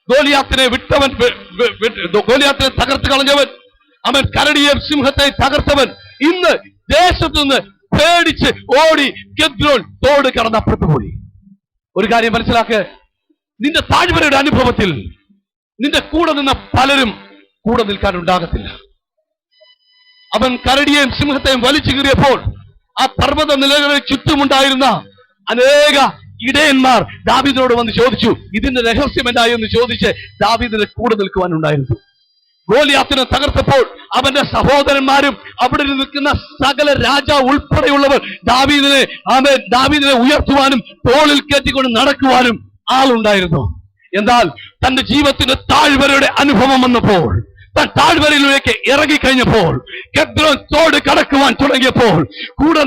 ഗോലിയാത്തിനെ വിട്ടവൻ, ഗോലിയാത്തിനെ തകർത്ത് കളഞ്ഞവൻ, അവൻ കരടിയെ സിംഹത്തെ തകർത്തവൻ, ഇന്ന് ദേശത്തു നിന്ന് പേടിച്ച് ഓടി കെദ്രോൻ തോട് കടന്നപ്പുറത്ത് പോയി. ഒരു കാര്യം മനസ്സിലാക്ക്, നിന്റെ താഴ്വരയുടെ അനുഭവത്തിൽ നിന്റെ കൂടെ നിന്ന പലരും കൂടെ നിൽക്കാനുണ്ടാകത്തില്ല. അവൻ കരടിയെയും സിംഹത്തെയും വലിച്ചു കീറിയപ്പോൾ ആ പർവ്വത നിലകളിൽ ചുറ്റുമുണ്ടായിരുന്ന അനേക ഇടയന്മാർ ദാവീദിനോട് വന്ന് ചോദിച്ചു, ഇതിന്റെ രഹസ്യം എന്തായി എന്ന് ചോദിച്ച് ദാവീദിന്റെ കൂടെ നിൽക്കുവാനുണ്ടായിരുന്നു. ഗോലിയാത്തിനെ തകർത്തപ്പോൾ അവന്റെ സഹോദരന്മാരും അവിടെ നിൽക്കുന്ന സകല രാജാവ് ഉൾപ്പെടെയുള്ളവർ ദാവീദിനെ ഉയർത്തുവാനും തോളിൽ കയറ്റിക്കൊണ്ട് നടക്കുവാനും ആളുണ്ടായിരുന്നു. എന്നാൽ തന്റെ ജീവിതത്തിന്റെ താഴ്വരയുടെ അനുഭവം വന്നപ്പോൾ, താൻ താഴ്വരയിലേക്ക് ഇറങ്ങിക്കഴിഞ്ഞപ്പോൾ, കെദ്രോൻ തോട് കടക്കുവാൻ തുടങ്ങിയപ്പോൾ കൂടെ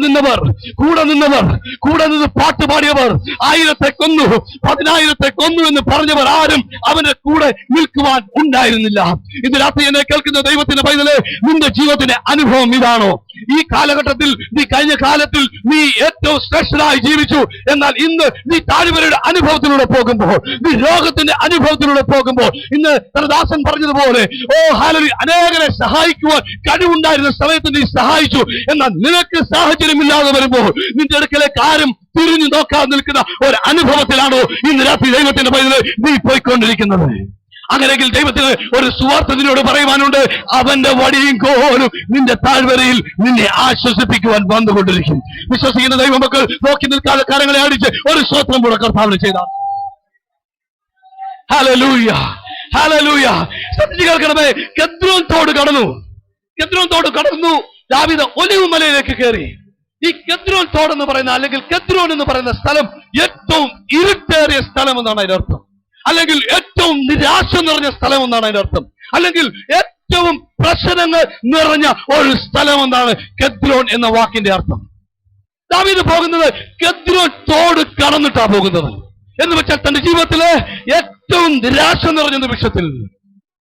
നിന്ന് പാട്ടുപാടിയവർ 1000 കൊന്നു, 10,000 കൊന്നു എന്ന് പറഞ്ഞവർ ആരും അവന്റെ കൂടെ നിൽക്കുവാൻ ഉണ്ടായിരുന്നില്ല. ഇന്ന് രാത്രി എന്നെ കേൾക്കുന്ന ദൈവത്തിന്റെ പൈതലേ, നിന്റെ ജീവിതത്തിന്റെ അനുഭവം ഇതാണോ? ഈ കാലഘട്ടത്തിൽ നീ കഴിഞ്ഞ കാലത്തിൽ നീ ഏറ്റവും ശ്രേഷ്ഠനായി ജീവിച്ചു. എന്നാൽ ഇന്ന് നീ താഴ്വരയുടെ അനുഭവത്തിലൂടെ പോകുമ്പോൾ, നീ രോഗത്തിന്റെ അനുഭവത്തിലൂടെ പോകുമ്പോൾ, ഇന്ന് ദാസൻ പറഞ്ഞതുപോലെ ഹല്ലേലൂയ, അനേകരെ സഹായിക്കുവാൻ കഴിവുണ്ടായിരുന്ന സമയത്ത് നീ സഹായിച്ചു. എന്നാൽ നിനക്ക് സാഹചര്യമില്ലാതെ വരുമ്പോൾ നിന്റെ അടുക്കലേക്ക് ആരും തിരിഞ്ഞു നോക്കാതെ നിൽക്കുന്ന ഒരു അനുഭവത്തിലാണോ ഇന്ന് രാത്രി ദൈവത്തിന്റെ പൈതലേ നീ പോയിക്കൊണ്ടിരിക്കുന്നത്? അങ്ങനെയെങ്കിൽ ദൈവത്തിന് ഒരു സുവാർത്ത നിന്നോട് പറയുവാനുണ്ട്. അവന്റെ വടിയും കോലും നിന്റെ താഴ്വരയിൽ നിന്നെ ആശ്വസിപ്പിക്കുവാൻ വന്നുകൊണ്ടിരിക്കും. വിശ്വസിക്കുന്ന ദൈവമക്കൾ നോക്കി നിൽക്കാതെ കരങ്ങളെ അടിച്ച് ഒരു സ്തോത്രം കൂടെ കർത്താവിന് ചെയ്താൽ. Hallelujah, hallelujah. ശ്രദ്ധിച്ച് കേൾക്കണമേ, കെദ്രോൻ തോട് കടന്നു ദാവീദ് ഒലിവ് മലയിലേക്ക് കയറി. ഈ കെദ്രോൻ തോട് എന്ന് പറയുന്ന, അല്ലെങ്കിൽ കെദ്രോൻ എന്ന് പറയുന്ന സ്ഥലം ഏറ്റവും ഇരുട്ടേറിയ സ്ഥലം എന്നാണ് അതിന്റെ അർത്ഥം, അല്ലെങ്കിൽ ഏറ്റവും നിരാശ നിറഞ്ഞ സ്ഥലം എന്നാണ് അതിന്റെ അർത്ഥം, അല്ലെങ്കിൽ ഏറ്റവും പ്രശ്നങ്ങൾ നിറഞ്ഞ ഒരു സ്ഥലം എന്നാണ് കെദ്രോൻ എന്ന വാക്കിന്റെ അർത്ഥം. ദാവീദ് പോകുന്നത് കെദ്രോൻ തോട് കടന്നിട്ടാ പോകുന്നത്. എന്ന് വെച്ചാൽ തന്റെ ജീവിതത്തിലെ ഏറ്റവും നിരാശ നിറഞ്ഞ നിമിഷത്തിൽ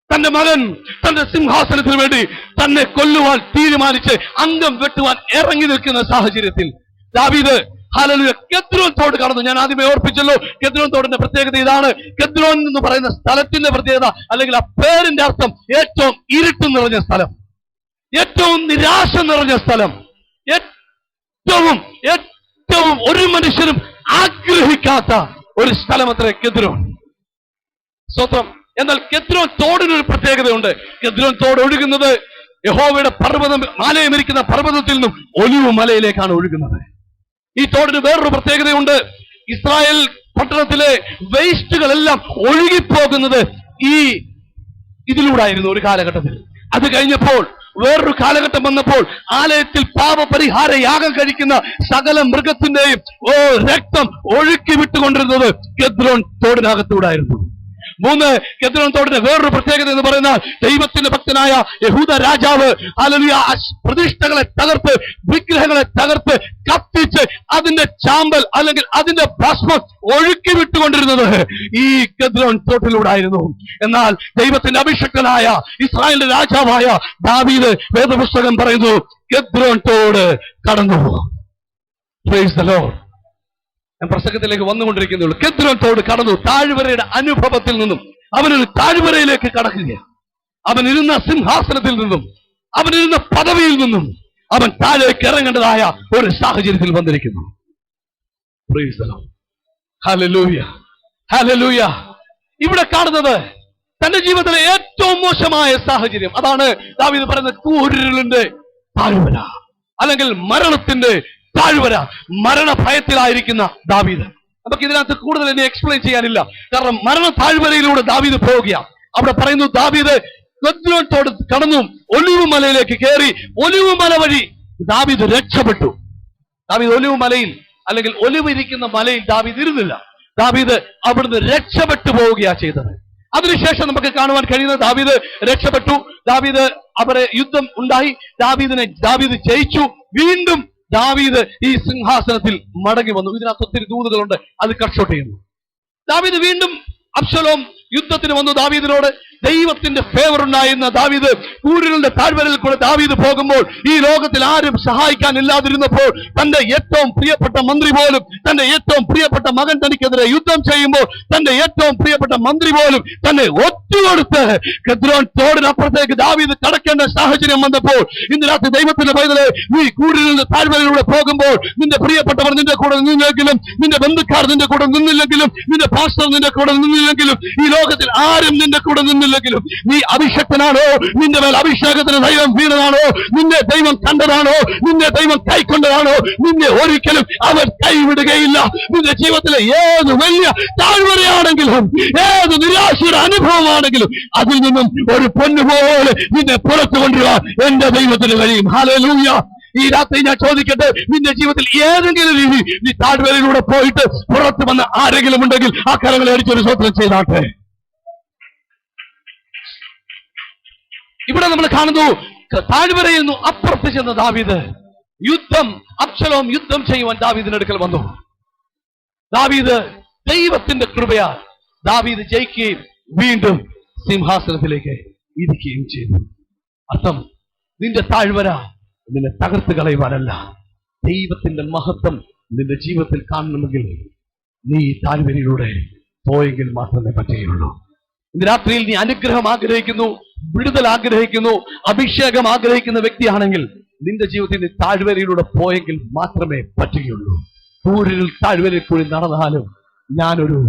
തന്റെ മകൻ തന്റെ സിംഹാസനത്തിന് വേണ്ടി തന്നെ കൊല്ലുവാൻ തീരുമാനിച്ച് അംഗം വെട്ടുവാൻ ഇറങ്ങി നിൽക്കുന്ന സാഹചര്യത്തിൽ ദാവീദ് ഹല്ലേലൂയ കെദ്രോൻ തോട് കടന്നു. ഞാൻ ആദ്യമേ ഓർപ്പിച്ചല്ലോ, കെദ്രോൻ തോടിന്റെ പ്രത്യേകത ഇതാണ്. കെദ്രോൻ എന്ന് പറയുന്ന സ്ഥലത്തിന്റെ പ്രത്യേകത, അല്ലെങ്കിൽ ആ പേരിന്റെ അർത്ഥം ഏറ്റവും ഇരുട്ട് നിറഞ്ഞ സ്ഥലം, ഏറ്റവും നിരാശ നിറഞ്ഞ സ്ഥലം, ഏറ്റവും ഒരു മനുഷ്യനും ആഗ്രഹിക്കാത്ത ഒരു സ്ഥലം അത്രേ കെദ്രോൻ. സ്തോത്രം. എന്നാൽ കെദ്രോൻ തോടിനൊരു പ്രത്യേകതയുണ്ട്. കെദ്രോൻ തോട് ഒഴുകുന്നത് യഹോവയുടെ പർവ്വതം, മാലയമിരിക്കുന്ന പർവ്വതത്തിൽ നിന്നും ഒലിവ് മലയിലേക്കാണ് ഒഴുകുന്നത്. ഈ തോടിന് വേറൊരു പ്രത്യേകതയുണ്ട്. ഇസ്രായേൽ പട്ടണത്തിലെ വേസ്റ്റുകളെല്ലാം ഒഴുകിപ്പോകുന്നത് ഇതിലൂടായിരുന്നു ഒരു കാലഘട്ടത്തിൽ. അത് കഴിഞ്ഞപ്പോൾ വേറൊരു കാലഘട്ടം വന്നപ്പോൾ ആലയത്തിൽ പാപപരിഹാര യാഗം കഴിക്കുന്ന സകല മൃഗത്തിന്റെയും രക്തം ഒഴുക്കി വിട്ടുകൊണ്ടിരുന്നത് കെദ്രോൻ തോടിനകത്തൂടായിരുന്നു. 3, കെദ്രോൻ തോടിന്റെ വേറൊരു പ്രത്യേകത എന്ന് പറയുന്ന, ദൈവത്തിന്റെ ഭക്തനായ യഹൂദ രാജാവ് ഹല്ലേലൂയ പ്രതിഷ്ഠകളെ തകർത്ത്, വിഗ്രഹങ്ങളെ തകർത്ത് കത്തിച്ച് അതിന്റെ ചാമ്പൽ അല്ലെങ്കിൽ അതിന്റെ ഭസ്മം ഒഴുക്കി വിട്ടുകൊണ്ടിരുന്നത് ഈ കെദ്രോൻ തോട്ടിലൂടായിരുന്നു. എന്നാൽ ദൈവത്തിന്റെ അഭിഷക്തനായ ഇസ്രായേലിന്റെ രാജാവായ ദാവീദ്, വേദപുസ്തകം പറയുന്നു, കെദ്രോൻ തോട് കടന്നു. Praise the Lord. ഞാൻ പ്രസംഗത്തിലേക്ക് വന്നുകൊണ്ടിരിക്കുന്നുള്ളൂ. കെദ്രോൻ തോട് കടന്നു. താഴ്വരയുടെ അനുഭവത്തിൽ നിന്നും അവനൊരു താഴ്വരയിലേക്ക് കടക്കുകയാണ്. അവൻ ഇരുന്ന സിംഹാസനത്തിൽ നിന്നും അവനിരുന്ന പദവിയിൽ നിന്നും അവൻ താഴേക്ക് ഇറങ്ങേണ്ടതായ ഒരു സാഹചര്യത്തിൽ വന്നിരിക്കുന്നു. Praise the Lord. Hallelujah. Hallelujah. ഇവിടെ കാണുന്നത് തന്റെ ജീവിതത്തിലെ ഏറ്റവും മോശമായ സാഹചര്യം. അതാണ് ദാവീദ് പറയുന്നത്, കൂരിരുളിന്റെ താഴ്വര, അല്ലെങ്കിൽ മരണത്തിന്റെ താഴ്വര. മരണഭയത്തിലായിരിക്കുന്ന ദാവീദ്. നമുക്ക് ഇതിനകത്ത് കൂടുതൽ എന്നെ എക്സ്പ്ലെയിൻ ചെയ്യാനില്ല, കാരണം മരണ താഴ്വരയിലൂടെ ദാവീദ് പോവുകയാണ്. അവിടെ പറയുന്നു, ദാവീദ് കെദ്രോൻ തോട് കടന്നു ഒലിവ് മലയിലേക്ക് കയറി. ഒലിവ് മല വഴി ദാവീദ് രക്ഷപ്പെട്ടു. ദാവീദ് ഒലിവ് മലയിൽ, അല്ലെങ്കിൽ ഒലിവ് ഇരിക്കുന്ന മലയിൽ ദാവീദ് ഇരുന്നില്ല. ദാവീദ് അവിടുന്ന് രക്ഷപ്പെട്ടു പോവുകയാണ് ചെയ്തത്. അതിനുശേഷം നമുക്ക് കാണുവാൻ കഴിയുന്നത്, ദാവീദ് രക്ഷപ്പെട്ടു. ദാവീദ് അവിടെ യുദ്ധം ഉണ്ടായി. ദാവീദ് ജയിച്ചു. വീണ്ടും ദാവീദ് ഈ സിംഹാസനത്തിൽ മടങ്ങി വന്നു. ഇതിനകത്ത് ഒത്തിരി ദൂതുകളുണ്ട്, അത് കട്ട് ഷോട്ട് ചെയ്യുന്നു. ദാവീദ് വീണ്ടും അബ്ശലോം യുദ്ധത്തിന് വന്നു. ദാവീദിനോട് ദൈവത്തിന്റെ ഫേവർ ഉണ്ടായിരുന്ന ദാവീദ് കൂരിരുളിന്റെ താഴ്വരയിൽ കൂടെ ദാവീദ് പോകുമ്പോൾ, ഈ ലോകത്തിൽ ആരും സഹായിക്കാൻ ഇല്ലാതിരുന്നപ്പോൾ, തന്റെ ഏറ്റവും പ്രിയപ്പെട്ട മന്ത്രി പോലും, തന്റെ ഏറ്റവും പ്രിയപ്പെട്ട മകൻ തനിക്കെതിരെ യുദ്ധം ചെയ്യുമ്പോൾ, തന്റെ ഏറ്റവും പ്രിയപ്പെട്ട മന്ത്രി പോലും തന്നെ ഒറ്റുകൊടുത്ത് കെദ്രോൻ തോടിനപ്പുറത്തേക്ക് ദാവീദ് കടക്കേണ്ട സാഹചര്യം വന്നപ്പോൾ, ഇന്ന് രാത്രി ദൈവത്തിന്റെ പൈതലേ, നീ കൂരിരുളിന്റെ താഴ്വരയിലൂടെ പോകുമ്പോൾ, നിന്റെ പ്രിയപ്പെട്ടവർ നിന്റെ കൂടെ നിന്നില്ലെങ്കിലും, നിന്റെ ബന്ധുക്കാർ നിന്റെ കൂടെ നിന്നില്ലെങ്കിലും, നിന്റെ പാസ്റ്റർ നിന്റെ കൂടെ നിന്നില്ലെങ്കിലും, ഈ ലോകത്തിൽ ആരും നിന്റെ കൂടെ നിന്നില്ലെങ്കിലും, നീ അഭിഷക്തനാണോ, നിന്റെ മേൽ അഭിഷേകത്തിന് ദൈവം വീണതാണോ, നിന്നെ ദൈവം കണ്ടതാണോ, നിന്നെ ദൈവം കൈക്കൊണ്ടതാണോ, നിന്നെ ഒരിക്കലും അവൻ കൈവിടുകയില്ല. നിന്റെ ജീവിതത്തിലെ ഏത് വലിയ താഴ്വരയാണെങ്കിലും, ഏത് നിരാശയുടെ അനുഭവമാണെങ്കിലും, അതിൽ നിന്നും ഒരു പൊന്നുപോലെ നിന്നെ പുറത്തു കൊണ്ടുവരാൻ എന്റെ ദൈവത്തിന് കഴിയും. ഹല്ലേലൂയ. ഈ രാത്രി ഞാൻ ചോദിക്കട്ടെ, നിന്റെ ജീവിതത്തിൽ ഏതെങ്കിലും രീതി നീ താഴ്വരയിലൂടെ പോയിട്ട് പുറത്തു വന്ന ആരെങ്കിലും ഉണ്ടെങ്കിൽ ആ കരങ്ങളെ അടിച്ചൊരു സ്വപ്നം ചെയ്താട്ടെ. ഇവിടെ നമ്മൾ കാണുന്നു, താഴ്വരയിൽ നിന്നും അപ്പുറത്ത് ചെന്ന ദാവീദ് അബ്ശലോം യുദ്ധം ചെയ്യുവാൻ ദാവീദിന്റെ അടുക്കൽ വന്നു. ദാവീദ് ദൈവത്തിന്റെ കൃപയാൽ ദാവീദ് ജയിക്കുകയും വീണ്ടും സിംഹാസനത്തിലേക്ക് ഇരിക്കുകയും ചെയ്തു. അർത്ഥം, നിന്റെ താഴ്വര നിന്നെ തകർത്ത് കളയുവാനല്ല, ദൈവത്തിന്റെ മഹത്വം നിന്റെ ജീവിതത്തിൽ കാണണമെങ്കിൽ നീ താഴ്വരയിലൂടെ പോയെങ്കിൽ മാത്രമേ പറ്റുകയുള്ളൂ. ഇന്ന് രാത്രിയിൽ നീ അനുഗ്രഹം ആഗ്രഹിക്കുന്നു, വിടുതൽ ആഗ്രഹിക്കുന്നു, അഭിഷേകം ആഗ്രഹിക്കുന്ന വ്യക്തിയാണെങ്കിൽ നിന്റെ ജീവിതത്തിൽ നീ താഴ്വരയിലൂടെ പോയെങ്കിൽ മാത്രമേ പറ്റുകയുള്ളൂ. കൂരിരുൾ താഴ്വരയിൽ കൂടി നടന്നാലും ഞാനൊരു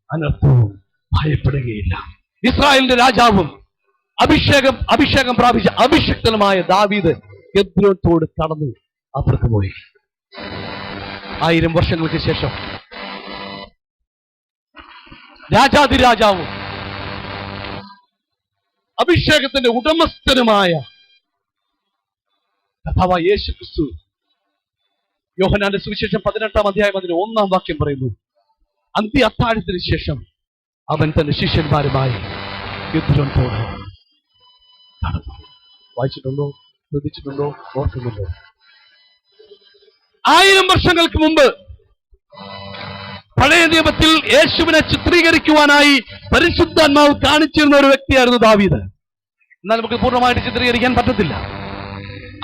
അനർത്ഥവും ഭയപ്പെടുകയില്ല. ഇസ്രായേലിന്റെ രാജാവും അഭിഷേകം പ്രാപിച്ച അഭിഷക്തനുമായ ദാവീദ് കെദ്രോൻ തോട് കടന്നു അപ്പുറത്ത് പോയി. 1000 വർഷങ്ങൾക്ക് ശേഷം രാജാതിരാജാവും അഭിഷേകത്തിന്റെ ഉടമസ്ഥനുമായ കർത്താവായ യേശു ക്രിസ്തു, യോഹന്നാന്റെ സുവിശേഷം 18-ാം അധ്യായം അതിന്റെ 1-ാം വാക്യം പറയുന്നു, അന്ത്യ അത്താഴത്തിന് ശേഷം അവൻ തന്റെ ശിഷ്യന്മാരുമായി കെദ്രോൻ തോട് നടന്നു. വായിച്ചിട്ടുണ്ടോ? ശ്രദ്ധിച്ചിട്ടുണ്ടോ? ഓർക്കുന്നുണ്ടോ? 1000 വർഷങ്ങൾക്ക് മുമ്പ് പഴയ നിയമത്തിൽ യേശുവിനെ ചിത്രീകരിക്കുവാനായി പരിശുദ്ധാത്മാവ് കാണിച്ചിരുന്ന ഒരു വ്യക്തിയായിരുന്നു ദാവീദ്. എന്നാൽ നമുക്ക് പൂർണ്ണമായിട്ട് ചിത്രീകരിക്കാൻ പറ്റത്തില്ല.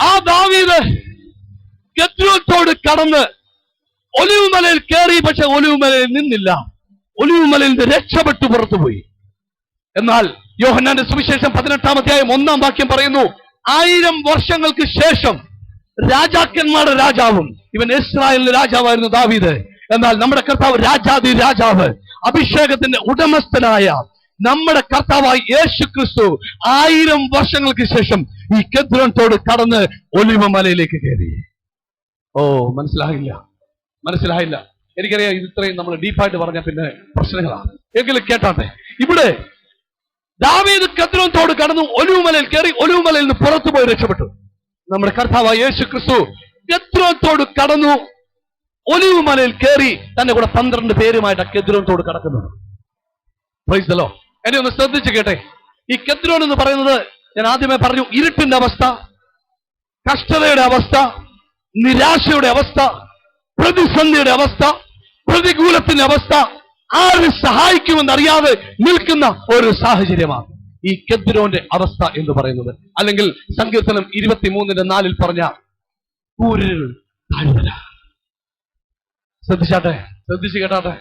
ആ ദാവീദ് കെദ്രോൻ തോട് കടന്ന് ഒലിവ് മലയിൽ കയറി, പക്ഷെ ഒലിവ് മലയിൽ നിന്നില്ല. ഒലിവ് മലയിൽ നിന്ന് രക്ഷപ്പെട്ടു പുറത്തുപോയി. എന്നാൽ യോഹന്നാന്റെ സുവിശേഷം 18-ാം അധ്യായം 1-ാം വാക്യം പറയുന്നു, 1000 വർഷങ്ങൾക്ക് ശേഷം രാജാക്കന്മാരുടെ രാജാവും, ഇവൻ ഇസ്രായേലിന്റെ രാജാവായിരുന്നു ദാവീദ്. എന്നാൽ നമ്മുടെ കർത്താവ് രാജാതി രാജാവ്, അഭിഷേകത്തിന്റെ ഉടമസ്ഥനായ നമ്മുടെ കർത്താവായ യേശു ക്രിസ്തു 1000 വർഷങ്ങൾക്ക് ശേഷം ഈ കെദ്രോൻ തോട് കടന്ന് ഒലിവ് മലയിലേക്ക് കയറി. ഓ, മനസ്സിലായില്ല. എനിക്കറിയാം, ഇത് ഇത്രയും നമ്മൾ ഡീപ്പായിട്ട് പറഞ്ഞ പിന്നെ പ്രശ്നങ്ങളാണ്. എങ്കിലും കേട്ടാട്ടെ. ഇവിടെ ദാവീദ് കെദ്രോൻ തോട് കടന്നു ഒലിവ് മലയിൽ കയറി. ഒലിവ് മലയിൽ നിന്ന് പുറത്തു പോയി രക്ഷപ്പെട്ടു. നമ്മുടെ കർത്താവായ യേശു ക്രിസ്തു കെദ്രോൻ തോട് കടന്നു ഒലിവ് മലയിൽ കയറി. തന്റെ കൂടെ 12 പേരുമായിട്ട് കെദ്രോൻ തോട് കടക്കുന്നത്. Price the Lord. എന്നെ ഒന്ന് ശ്രദ്ധിച്ച് കേട്ടെ. ഈ കെദ്രോൻ എന്ന് പറയുന്നത്, ഞാൻ ആദ്യമേ പറഞ്ഞു, ഇരുട്ടിന്റെ അവസ്ഥ, കഷ്ടതയുടെ അവസ്ഥ, നിരാശയുടെ അവസ്ഥ, പ്രതിസന്ധിയുടെ അവസ്ഥ, പ്രതികൂലത്തിന്റെ അവസ്ഥ, ആര് സഹായിക്കുമെന്നറിയാതെ നിൽക്കുന്ന ഒരു സാഹചര്യമാണ് ഈ കെദ്രോന്റെ അവസ്ഥ എന്ന് പറയുന്നത്. അല്ലെങ്കിൽ സങ്കീർത്തനം 23-4 പറഞ്ഞ കൂരിരുൾ താഴ്വര. ശ്രദ്ധിച്ചു കേട്ടാട്ടെ.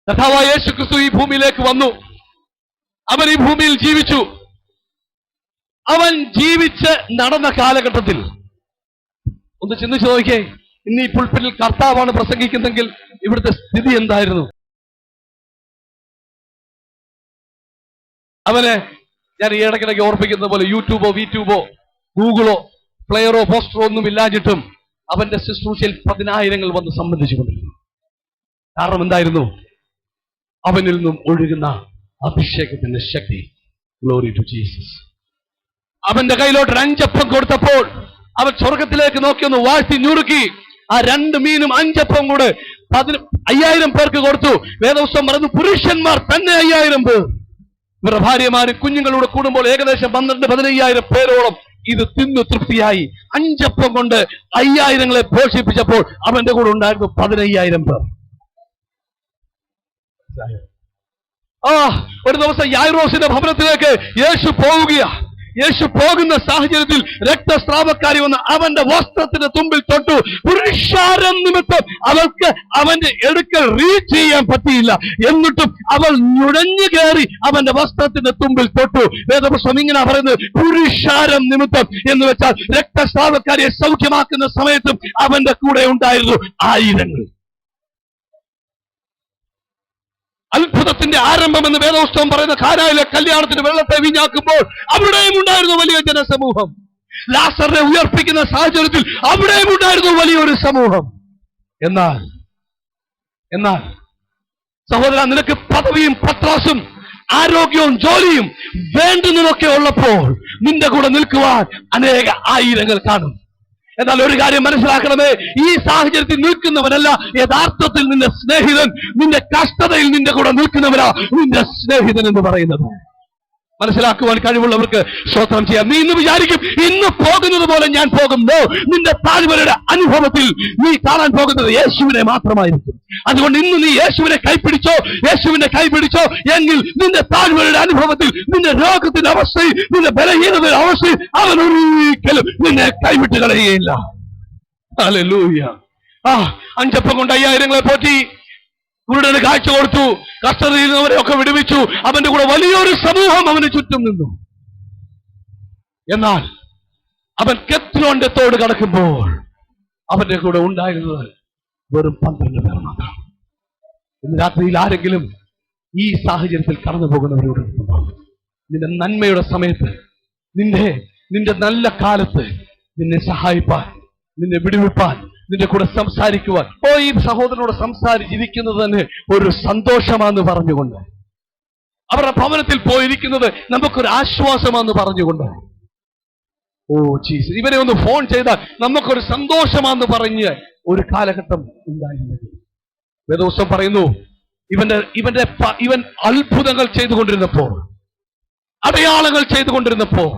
കർത്താവായ യേശുക്രിസ്തു ഈ ഭൂമിയിലേക്ക് വന്നു. അവൻ ഈ ഭൂമിയിൽ ജീവിച്ചു. അവൻ ജീവിച്ച് നടന്ന കാലഘട്ടത്തിൽ ഒന്ന് ചിന്തിച്ചു നോക്കിയേ, ഇന്ന് ഈ പുൽപ്പിറ്റിൽ കർത്താവാണ് പ്രസംഗിക്കുന്നെങ്കിൽ ഇവിടുത്തെ സ്ഥിതി എന്തായിരുന്നു? അവന് ഞാൻ ഈ ഇടയ്ക്കിടയ്ക്ക് ഓർപ്പിക്കുന്നത് പോലെ യൂട്യൂബോ വീട്യൂബോ ഗൂഗിളോ പ്ലെയറോ പോസ്റ്ററോ ഒന്നും ഇല്ലാഞ്ഞിട്ടും അവന്റെ ശുശ്രൂഷയിൽ 10,000 വന്ന് സംബന്ധിച്ചുകൊണ്ടിരുന്നു. കാരണം എന്തായിരുന്നു? അവനിൽ നിന്നും ഒഴുകുന്ന അഭിഷേകത്തിന്റെ ശക്തി. Glory to Jesus. അവന്റെ കയ്യിലോട്ട് 5 അപ്പം കൊടുത്തപ്പോൾ അവൻ സ്വർഗത്തിലേക്ക് നോക്കി ഒന്ന് വാഴ്ത്തി ഞുറുക്കി. ആ 2 മീനും 5 അപ്പം കൂടെ 5,000 പേർക്ക് കൊടുത്തു. വേദപുസ്തകം പറഞ്ഞു പുരുഷന്മാർ തന്നെ 5,000 പേർ. ഇവരുടെ ഭാര്യമാരും കുഞ്ഞുങ്ങളൂടെ കൂടുമ്പോൾ ഏകദേശം 12,000-15,000 പേരോളം ഇത് തിന്നു തൃപ്തിയായി. 5 അപ്പം കൊണ്ട് 5,000 പോഷിപ്പിച്ചപ്പോൾ അവന്റെ കൂടെ ഉണ്ടായിരുന്നു 15,000 പേർ. ഒരു ദിവസം യായിറോസിന്റെ ഭവനത്തിലേക്ക് യേശു പോവുകയാ. യേശു പോകുന്ന സാഹചര്യത്തിൽ രക്തസ്രാവക്കാരി വന്ന് അവന്റെ വസ്ത്രത്തിന്റെ തുമ്പിൽ തൊട്ടു. പുരുഷാരം നിമിത്തം അവൾക്ക് അവന്റെ അടുക്കൽ റീച്ച് ചെയ്യാൻ പറ്റിയില്ല. എന്നിട്ടും അവൾ നുഴഞ്ഞു കയറി അവന്റെ വസ്ത്രത്തിന്റെ തുമ്പിൽ തൊട്ടു. വേദപുസ്തകം ഇങ്ങനെ പറയുന്നത്, പുരുഷാരം നിമിത്തം എന്ന് വെച്ചാൽ രക്തസ്രാവക്കാരിയെ സൗഖ്യമാക്കുന്ന സമയത്തും അവന്റെ കൂടെ ഉണ്ടായിരുന്നു 1000. അത്ഭുതത്തിന്റെ ആരംഭം എന്ന് വേദപുസ്തകം പറയുന്ന കാനായിലെ കല്യാണത്തിന് വെള്ളത്തെ വീഞ്ഞാക്കുമ്പോൾ അവിടെയും ഉണ്ടായിരുന്നു വലിയ ജനസമൂഹം. ലാസറിനെ ഉയർപ്പിക്കുന്ന സാഹചര്യത്തിൽ അവിടെയും ഉണ്ടായിരുന്നു വലിയൊരു സമൂഹം. എന്നാൽ സഹോദര, നിനക്ക് പദവിയും പത്രാസും ആരോഗ്യവും ജോലിയും വേണ്ടുന്നതൊക്കെ ഉള്ളപ്പോൾ നിന്റെ കൂടെ നിൽക്കുവാൻ അനേക 1000 കാണും. എന്നാൽ ഒരു കാര്യം മനസ്സിലാക്കണമേ, ഈ സാഹചര്യത്തിൽ നിൽക്കുന്നവനല്ല യഥാർത്ഥത്തിൽ നിന്റെ സ്നേഹിതൻ. നിന്റെ കഷ്ടതയിൽ നിന്റെ കൂടെ നിൽക്കുന്നവനാ നിന്റെ സ്നേഹിതൻ എന്ന് പറയുന്നത്. മനസ്സിലാക്കുവാൻ കഴിവുള്ളവർക്ക് സ്തോത്രം ചെയ്യാം. നീ ഇന്ന് വിചാരിക്കും, ഇന്ന് പോകുന്നത് പോലെ ഞാൻ പോകുന്നു. നിന്റെ താഴ്വരയുടെ അനുഭവത്തിൽ നീ കാണാൻ പോകുന്നത് യേശുവിനെ മാത്രമായിരിക്കും. അതുകൊണ്ട് ഇന്ന് നീ യേശുവിനെ കൈപിടിച്ചോ എങ്കിൽ നിന്റെ താഴ്വരയുടെ അനുഭവത്തിൽ, നിന്റെ രോഗത്തിന്റെ അവസ്ഥയിൽ, നിന്റെ ബലഹീനതയുടെ അവസ്ഥയിൽ അവൻ ഒരിക്കലും നിന്നെ കൈവിട്ട് കളയുകയില്ല. ഹല്ലേലൂയ. 5 അപ്പം കൊണ്ട് 5,000 പോറ്റി. കുരുടന് കാഴ്ച കൊടുത്തു. കഷ്ടതയിൽ നിന്നവരെയൊക്കെ വിടുവിച്ചു. അവന്റെ കൂടെ വലിയൊരു സമൂഹം അവന് ചുറ്റും നിന്നു. എന്നാൽ അവൻ കെത്രോന്റെ തോട് കടക്കുമ്പോൾ അവന്റെ കൂടെ ഉണ്ടായിരുന്നത് വെറും 12 പേർ മാത്രം. ഇന്ന് രാത്രിയിൽ ആരെങ്കിലും ഈ സാഹചര്യത്തിൽ കടന്നു പോകുന്നവരോട് നിന്റെ നന്മയുടെ സമയത്ത്, നിന്റെ നല്ല കാലത്ത് നിന്നെ സഹായിപ്പാൻ, നിന്നെ വിടുവിപ്പാൻ, നിന്റെ കൂടെ സംസാരിക്കുവാൻ, ഈ സഹോദരനോട് സംസാരിച്ചിരിക്കുന്നത് തന്നെ ഒരു സന്തോഷമാണെന്ന് പറഞ്ഞുകൊണ്ട്, അവരുടെ ഭവനത്തിൽ പോയിരിക്കുന്നത് നമുക്കൊരു ആശ്വാസമാണെന്ന് പറഞ്ഞുകൊണ്ട്, ജീസസ്, ഇവരെ ഒന്ന് ഫോൺ ചെയ്താൽ നമുക്കൊരു സന്തോഷമാണെന്ന് പറഞ്ഞ് ഒരു കാലഘട്ടം ഉണ്ടായിരുന്നത്. വേദപുസ്തകം പറയുന്നു, ഇവൻ അത്ഭുതങ്ങൾ ചെയ്തുകൊണ്ടിരുന്നപ്പോൾ, അടയാളങ്ങൾ ചെയ്തുകൊണ്ടിരുന്നപ്പോൾ,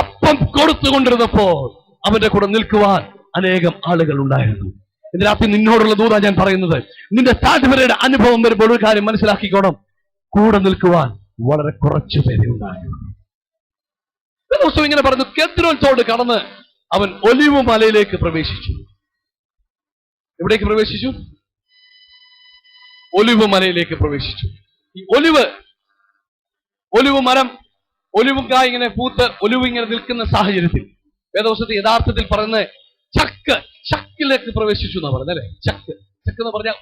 അപ്പം കൊടുത്തുകൊണ്ടിരുന്നപ്പോൾ അവന്റെ കൂടെ നിൽക്കുവാൻ അനേകം ആളുകൾ ഉണ്ടായിരുന്നു. ഇന്ന് രാത്രി നിന്നോടുള്ള ദൂതാ ഞാൻ പറയുന്നത്, നിന്റെ താഴ്വരയുടെ അനുഭവം വരുമ്പോൾ ഒരു കാര്യം മനസ്സിലാക്കിക്കോണം, കൂടെ നിൽക്കുവാൻ വളരെ കുറച്ചു പേരെ ഉണ്ടായിരുന്നു. ദിവസം ഇങ്ങനെ പറഞ്ഞു, കെദ്രോൻ തോട് കടന്ന് അവൻ ഒലിവ് മലയിലേക്ക് പ്രവേശിച്ചു. എവിടേക്ക് പ്രവേശിച്ചു? ഒലിവ് മലയിലേക്ക് പ്രവേശിച്ചു. ഈ ഒലിവ് മരം, ഒലിവുകായ ഇങ്ങനെ പൂത്ത് ഒലിവ് ഇങ്ങനെ നിൽക്കുന്ന സാഹചര്യത്തിൽ വേദപുസ്തകത്തിൽ യഥാർത്ഥത്തിൽ പറയുന്നത് ചക്കിലേക്ക് പ്രവേശിച്ചു എന്നാ പറയുന്നത് അല്ലെ. ചക്ക് എന്ന് പറഞ്ഞാൽ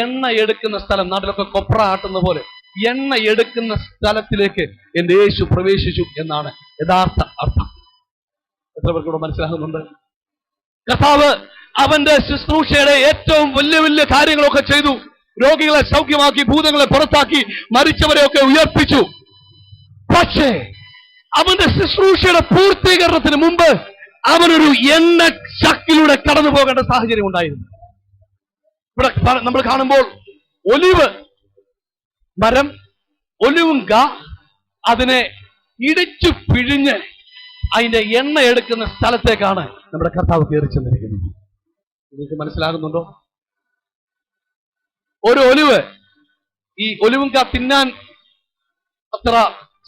എണ്ണ എടുക്കുന്ന സ്ഥലം. നാട്ടിലൊക്കെ കൊപ്ര ആട്ടുന്ന പോലെ എണ്ണ എടുക്കുന്ന സ്ഥലത്തിലേക്ക് എന്റെ യേശു പ്രവേശിച്ചു എന്നാണ് യഥാർത്ഥ അർത്ഥം. എത്ര പേർക്ക് ഇവിടെ മനസ്സിലാകുന്നുണ്ട്? കർത്താവ് അവന്റെ ശുശ്രൂഷയുടെ ഏറ്റവും വലിയ കാര്യങ്ങളൊക്കെ ചെയ്തു. രോഗികളെ സൗഖ്യമാക്കി, ഭൂതങ്ങളെ പുറത്താക്കി, മരിച്ചവരെയൊക്കെ ഉയർപ്പിച്ചു. പക്ഷേ അവന്റെ ശുശ്രൂഷയുടെ പൂർത്തീകരണത്തിന് മുമ്പ് അവനൊരു എണ്ണ ചക്കിലൂടെ കടന്നു പോകേണ്ട സാഹചര്യം ഉണ്ടായിരുന്നു. ഇവിടെ നമ്മൾ കാണുമ്പോൾ ഒലിവ് മരം, ഒലിവുങ്ക, അതിനെ ഇടിച്ചു പിഴിഞ്ഞ് അതിന്റെ എണ്ണ എടുക്കുന്ന സ്ഥലത്തേക്കാണ് നമ്മുടെ കർത്താവ് കയറി ചെന്നിരിക്കുന്നത്. നിങ്ങൾക്ക് മനസ്സിലാകുന്നുണ്ടോ? ഒരു ഒലിവ്, ഈ ഒലിവുങ്ക തിന്നാൻ അത്ര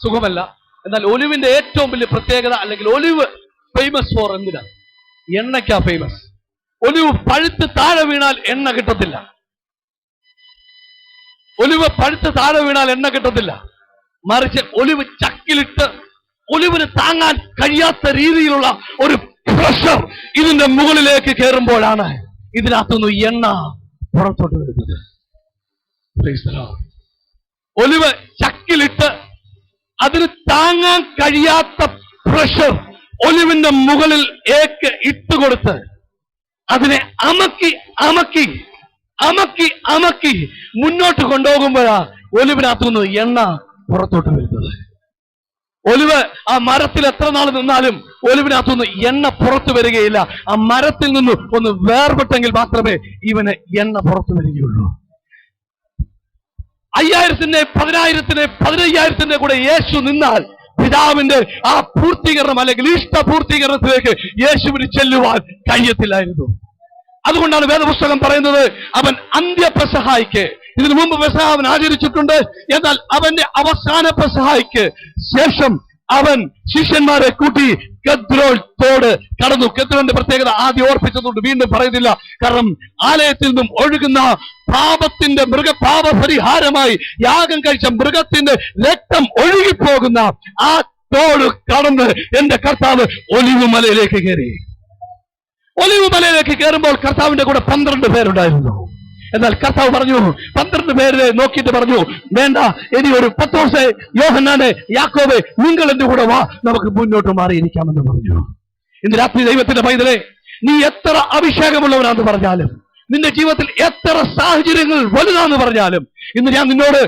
സുഖമല്ല. എന്നാൽ ഒലിവിന്റെ ഏറ്റവും വലിയ പ്രത്യേകത, അല്ലെങ്കിൽ ഒലിവ് ഫേമസ് ഫോർ എന്തിനാ? എണ്ണയ്ക്കാ ഫേമസ്. ഒലിവ് പഴുത്ത് താഴെ വീണാൽ എണ്ണ കിട്ടത്തില്ല. ഒലിവ് പഴുത്ത് താഴെ വീണാൽ എണ്ണ കിട്ടത്തില്ല. മറിച്ച് ഒലിവ് ചക്കിലിട്ട് ഒലിവിന് താങ്ങാൻ കഴിയാത്ത രീതിയിലുള്ള ഒരു പ്രഷർ ഇതിന്റെ മുകളിലേക്ക് കയറുമ്പോഴാണ് ഇതിനകത്തുനിന്ന് എണ്ണ പുറത്തോട്ട് വരുന്നത്. ഒലിവ് ചക്കിലിട്ട് അതിന് താങ്ങാൻ കഴിയാത്ത പ്രഷർ ഒലിവിന്റെ മുകളിൽ ഇട്ടുകൊടുത്ത് അതിനെ അമക്കി അമക്കി അമക്കി അമക്കി മുന്നോട്ട് കൊണ്ടുപോകുമ്പോഴാണ് ഒലിവിനകത്തുനിന്ന് എണ്ണ പുറത്തോട്ട് വരുന്നത്. ഒലിവ് ആ മരത്തിൽ എത്ര നാൾ നിന്നാലും ഒലിവിനകത്തുനിന്ന് എണ്ണ പുറത്തു വരികയില്ല. ആ മരത്തിൽ നിന്ന് ഒന്ന് വേർപെട്ടെങ്കിൽ മാത്രമേ ഇവന് എണ്ണ പുറത്തു വരികയുള്ളൂ. 5000-ന്റെ 10,000-ന്റെ 15,000-ന്റെ കൂടെ യേശു നിന്നാൽ പിതാവിന്റെ ആ പൂർത്തീകരണം അല്ലെങ്കിൽ ഇഷ്ടപൂർത്തീകരണത്തിലേക്ക് യേശുവിന് ചെല്ലുവാൻ കഴിയത്തില്ലായിരുന്നു. അതുകൊണ്ടാണ് വേദപുസ്തകം പറയുന്നത് അവൻ അന്ത്യപെസഹായ്ക്ക്, ഇതിനു മുമ്പ് പെസഹ അവൻ ആചരിച്ചിട്ടുണ്ട്, എന്നാൽ അവന്റെ അവസാന പെസഹായ്ക്ക് ശേഷം അവൻ ശിഷ്യന്മാരെ കൂട്ടി കെദ്രോൻ തോട് കടന്നു. കെദ്രോന്റെ പ്രത്യേകത ആദ്യം ഓർപ്പിച്ചതുകൊണ്ട് വീണ്ടും പറയുന്നില്ല. കാരണം ആലയത്തിൽ നിന്നും ഒഴുകുന്ന പാപത്തിന്റെ പാപപരിഹാരമായി യാഗം കഴിച്ച മൃഗത്തിന്റെ രക്തം ഒഴുകിപ്പോകുന്ന ആ തോട് കടന്ന് എന്റെ കർത്താവ് ഒലിവ് മലയിലേക്ക് കയറി. ഒലിവ് മലയിലേക്ക് കയറുമ്പോൾ കർത്താവിന്റെ കൂടെ 12 പേരുണ്ടായിരുന്നു. എന്നാൽ കർത്താവ് പറഞ്ഞു, 12 പേരെ നോക്കിയിട്ട് പറഞ്ഞു, വേണ്ട, ഇനി ഒരു പത്രോസേ, യോഹന്നാനെ, യാക്കോബേ, നിങ്ങൾ എന്റെ കൂടെ വാ, നമുക്ക് മുന്നോട്ട് മാറിയിരിക്കാമെന്ന് പറഞ്ഞു. ഇന്ന് രാത്രി ദൈവത്തിന്റെ പൈതലേ, നീ എത്ര അഭിഷേകമുള്ളവനാന്ന് പറഞ്ഞാലും, നിന്റെ ജീവിതത്തിൽ എത്ര സാഹചര്യങ്ങൾ വലുതാന്ന് പറഞ്ഞാലും, ഇന്ന് ഞാൻ നിന്നോട്